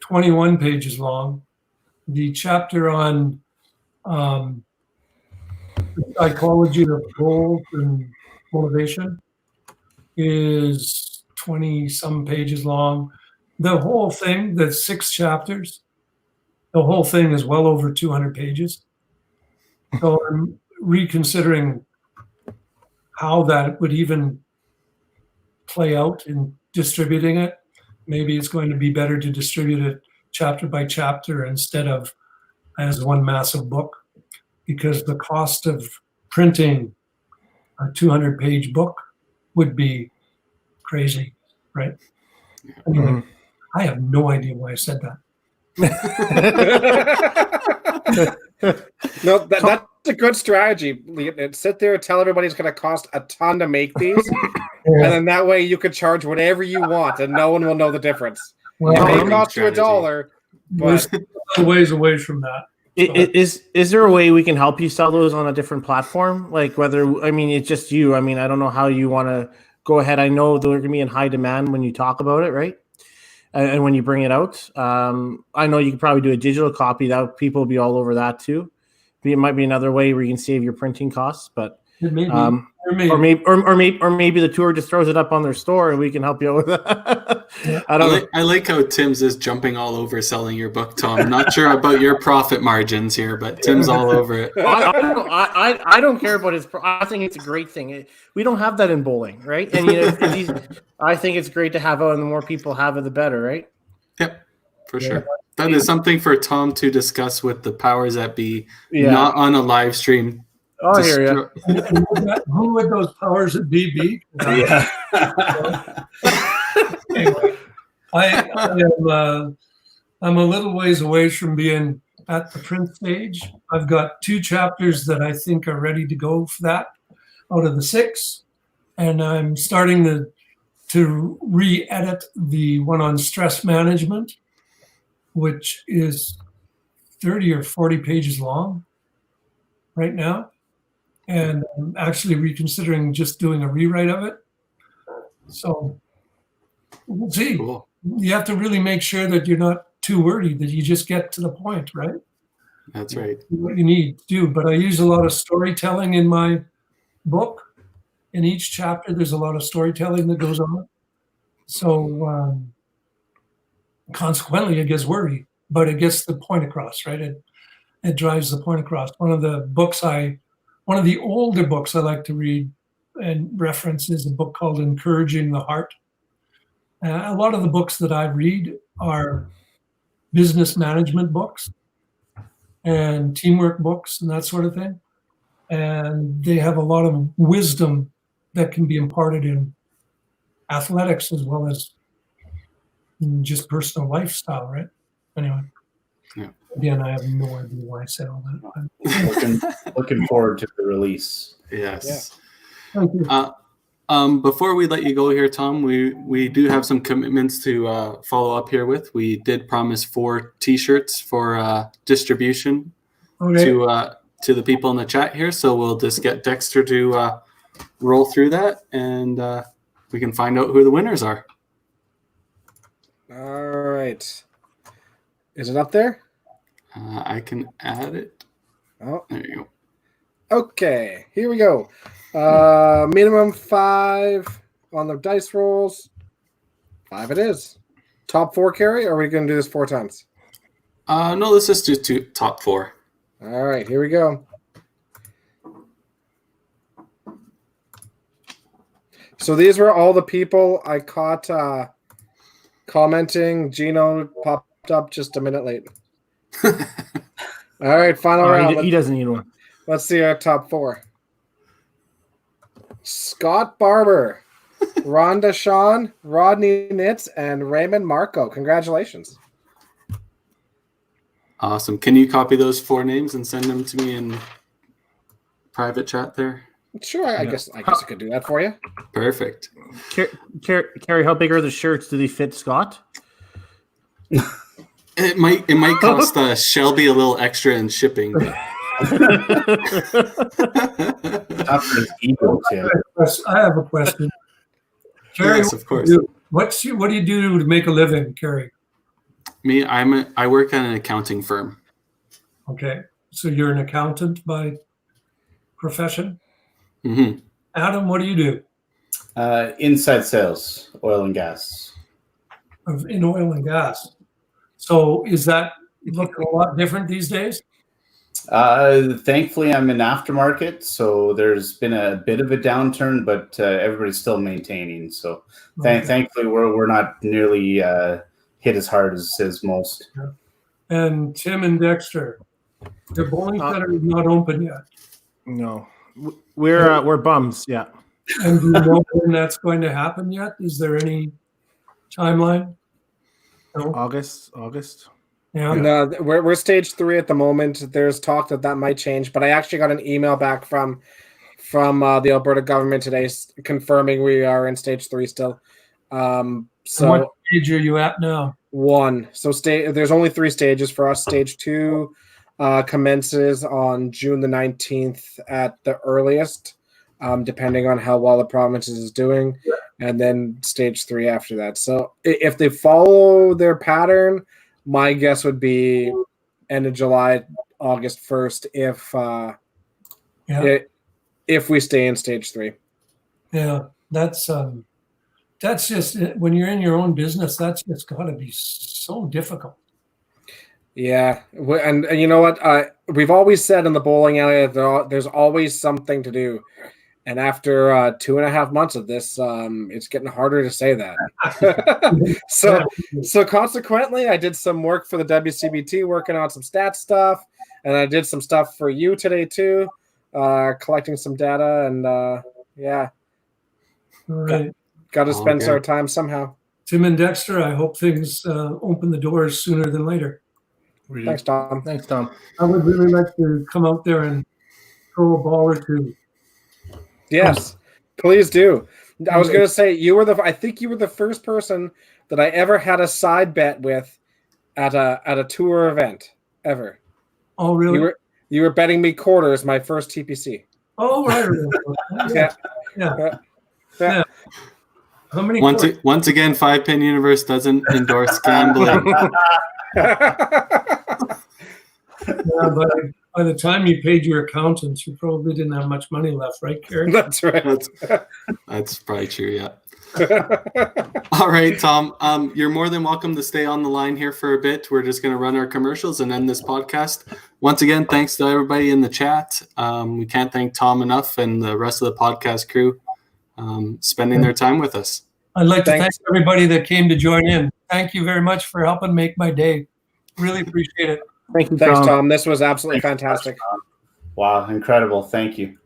21 pages long. The chapter on the psychology of goals and motivation is 20-some pages long. The whole thing, the 6 chapters, the whole thing is well over 200 pages. So I'm reconsidering how that would even play out in distributing it. Maybe it's going to be better to distribute it chapter by chapter instead of as one massive book, because the cost of printing a 200-page book would be crazy, right? Anyway, I have no idea why I said that. No, that's a good strategy. Sit there and tell everybody it's going to cost a ton to make these, and then that way you could charge whatever you want, and no one will know the difference. Well, it may cost you $1, but we're a ways away from that. Is there a way we can help you sell those on a different platform? Like it's just you. I mean, I don't know how you want to go ahead. I know they're going to be in high demand when you talk about it, right? And when you bring it out, I know you could probably do a digital copy. That people will be all over that too. It might be another way where you can save your printing costs, but or maybe the tour just throws it up on their store and we can help you out with that. I don't know. I like how Tim's is jumping all over selling your book, Tom. Not sure about your profit margins here, but Tim's all over it. I don't care about his. I think it's a great thing. We don't have that in bowling, right? And I think it's great to have it, and the more people have it, the better, right? Yep, for sure. That is something for Tom to discuss with the powers that be, Yeah. not on a live stream. Oh, I hear you. Who would those powers that be? Yeah. Anyway, I'm a little ways away from being at the print stage. I've got 2 chapters that I think are ready to go for that out of the 6. And I'm starting to re-edit the one on stress management, which is 30 or 40 pages long right now. And I'm actually reconsidering just doing a rewrite of it. So we'll see. Cool. You have to really make sure that you're not too wordy, that you just get to the point, right? That's right. What you need to do. But I use a lot of storytelling in my book. In each chapter, there's a lot of storytelling that goes on. So consequently, it gets wordy, but it gets the point across, right? It drives the point across. One of the older books I like to read and reference is a book called Encouraging the Heart. A lot of the books that I read are business management books and teamwork books and that sort of thing. And they have a lot of wisdom that can be imparted in athletics as well as in just personal lifestyle, right? Anyway. Yeah. Again, I have no idea why I said all that. Looking forward to the release. Yes. Thank you. Before we let you go here, Tom, we do have some commitments to follow up here with. We did promise 4 T-shirts for distribution to the people in the chat here. So we'll just get Dexter to roll through that, and we can find out who the winners are. All right. Is it up there? I can add it. Oh, there you go. Okay, here we go. Minimum 5 on the dice rolls. 5 it is. Top 4 carry, or are we going to do this 4 times? No, let's just do top 4. All right, here we go. So these were all the people I caught commenting. Gino popped up just a minute late. All right, final round. He doesn't need one. Let's see our top 4. Scott Barber, Rhonda Shawn, Rodney Nitz, and Raymond Marco. Congratulations. Awesome. Can you copy those 4 names and send them to me in private chat there? Sure, I guess I could do that for you. Perfect. Carrie, how big are the shirts? Do they fit Scott? It might cost Shelby a little extra in shipping. But... I have a question. Carrie, yes, of course. What do you do to make a living, Carrie? Me, I work at an accounting firm. Okay, so you're an accountant by profession. Mm-hmm. Adam, what do you do? Inside sales, oil and gas. In oil and gas. So is that looking a lot different these days? Thankfully, I'm in aftermarket, so there's been a bit of a downturn, but everybody's still maintaining. So thankfully, we're not nearly hit as hard as most. Yeah. And Tim and Dexter, the bowling center is not open yet. No, we're bums. Yeah. And do you know when that's going to happen yet? Is there any timeline? No? August. Yeah. No, we're stage 3 at the moment. There's talk that might change, but I actually got an email back from the Alberta government today confirming we are in stage 3 still. So what stage are you at now? 1. So there's only 3 stages for us. Stage 2 commences on June the 19th at the earliest, depending on how well the province is doing, and then stage 3 after that. So if they follow their pattern, my guess would be end of July, August 1st, if we stay in stage 3. Yeah, that's that's just when you're in your own business. That's just got to be so difficult. Yeah, and you know what? We've always said in the bowling alley there's always something to do, and after 2.5 months of this, it's getting harder to say that. So consequently, I did some work for the WCBT, working on some stats stuff, and I did some stuff for you today too, collecting some data, and yeah, All right, got to spend Okay. our time somehow. Tim and Dexter. I hope things open the doors sooner than later. Thanks, Tom. Thanks, Tom. I would really like to come out there and throw a ball or two. Yes, please do. I was going to say I think you were the first person that I ever had a side bet with at a tour event ever. Oh, really? You were betting me quarters my first TPC. Oh, right. Yeah. How many? Once again, 5-Pin Universe doesn't endorse gambling. Yeah, by the time you paid your accountants, you probably didn't have much money left, right, Kerry? That's right. That's probably true, yeah. All right, Tom, you're more than welcome to stay on the line here for a bit. We're just going to run our commercials and end this podcast. Once again, thanks to everybody in the chat. We can't thank Tom enough and the rest of the podcast crew spending their time with us. I'd like to thank everybody that came to join in. Thank you very much for helping make my day. Really appreciate it. Thank you, Thanks, Tom. Tom. This was absolutely fantastic. Wow, incredible. Thank you.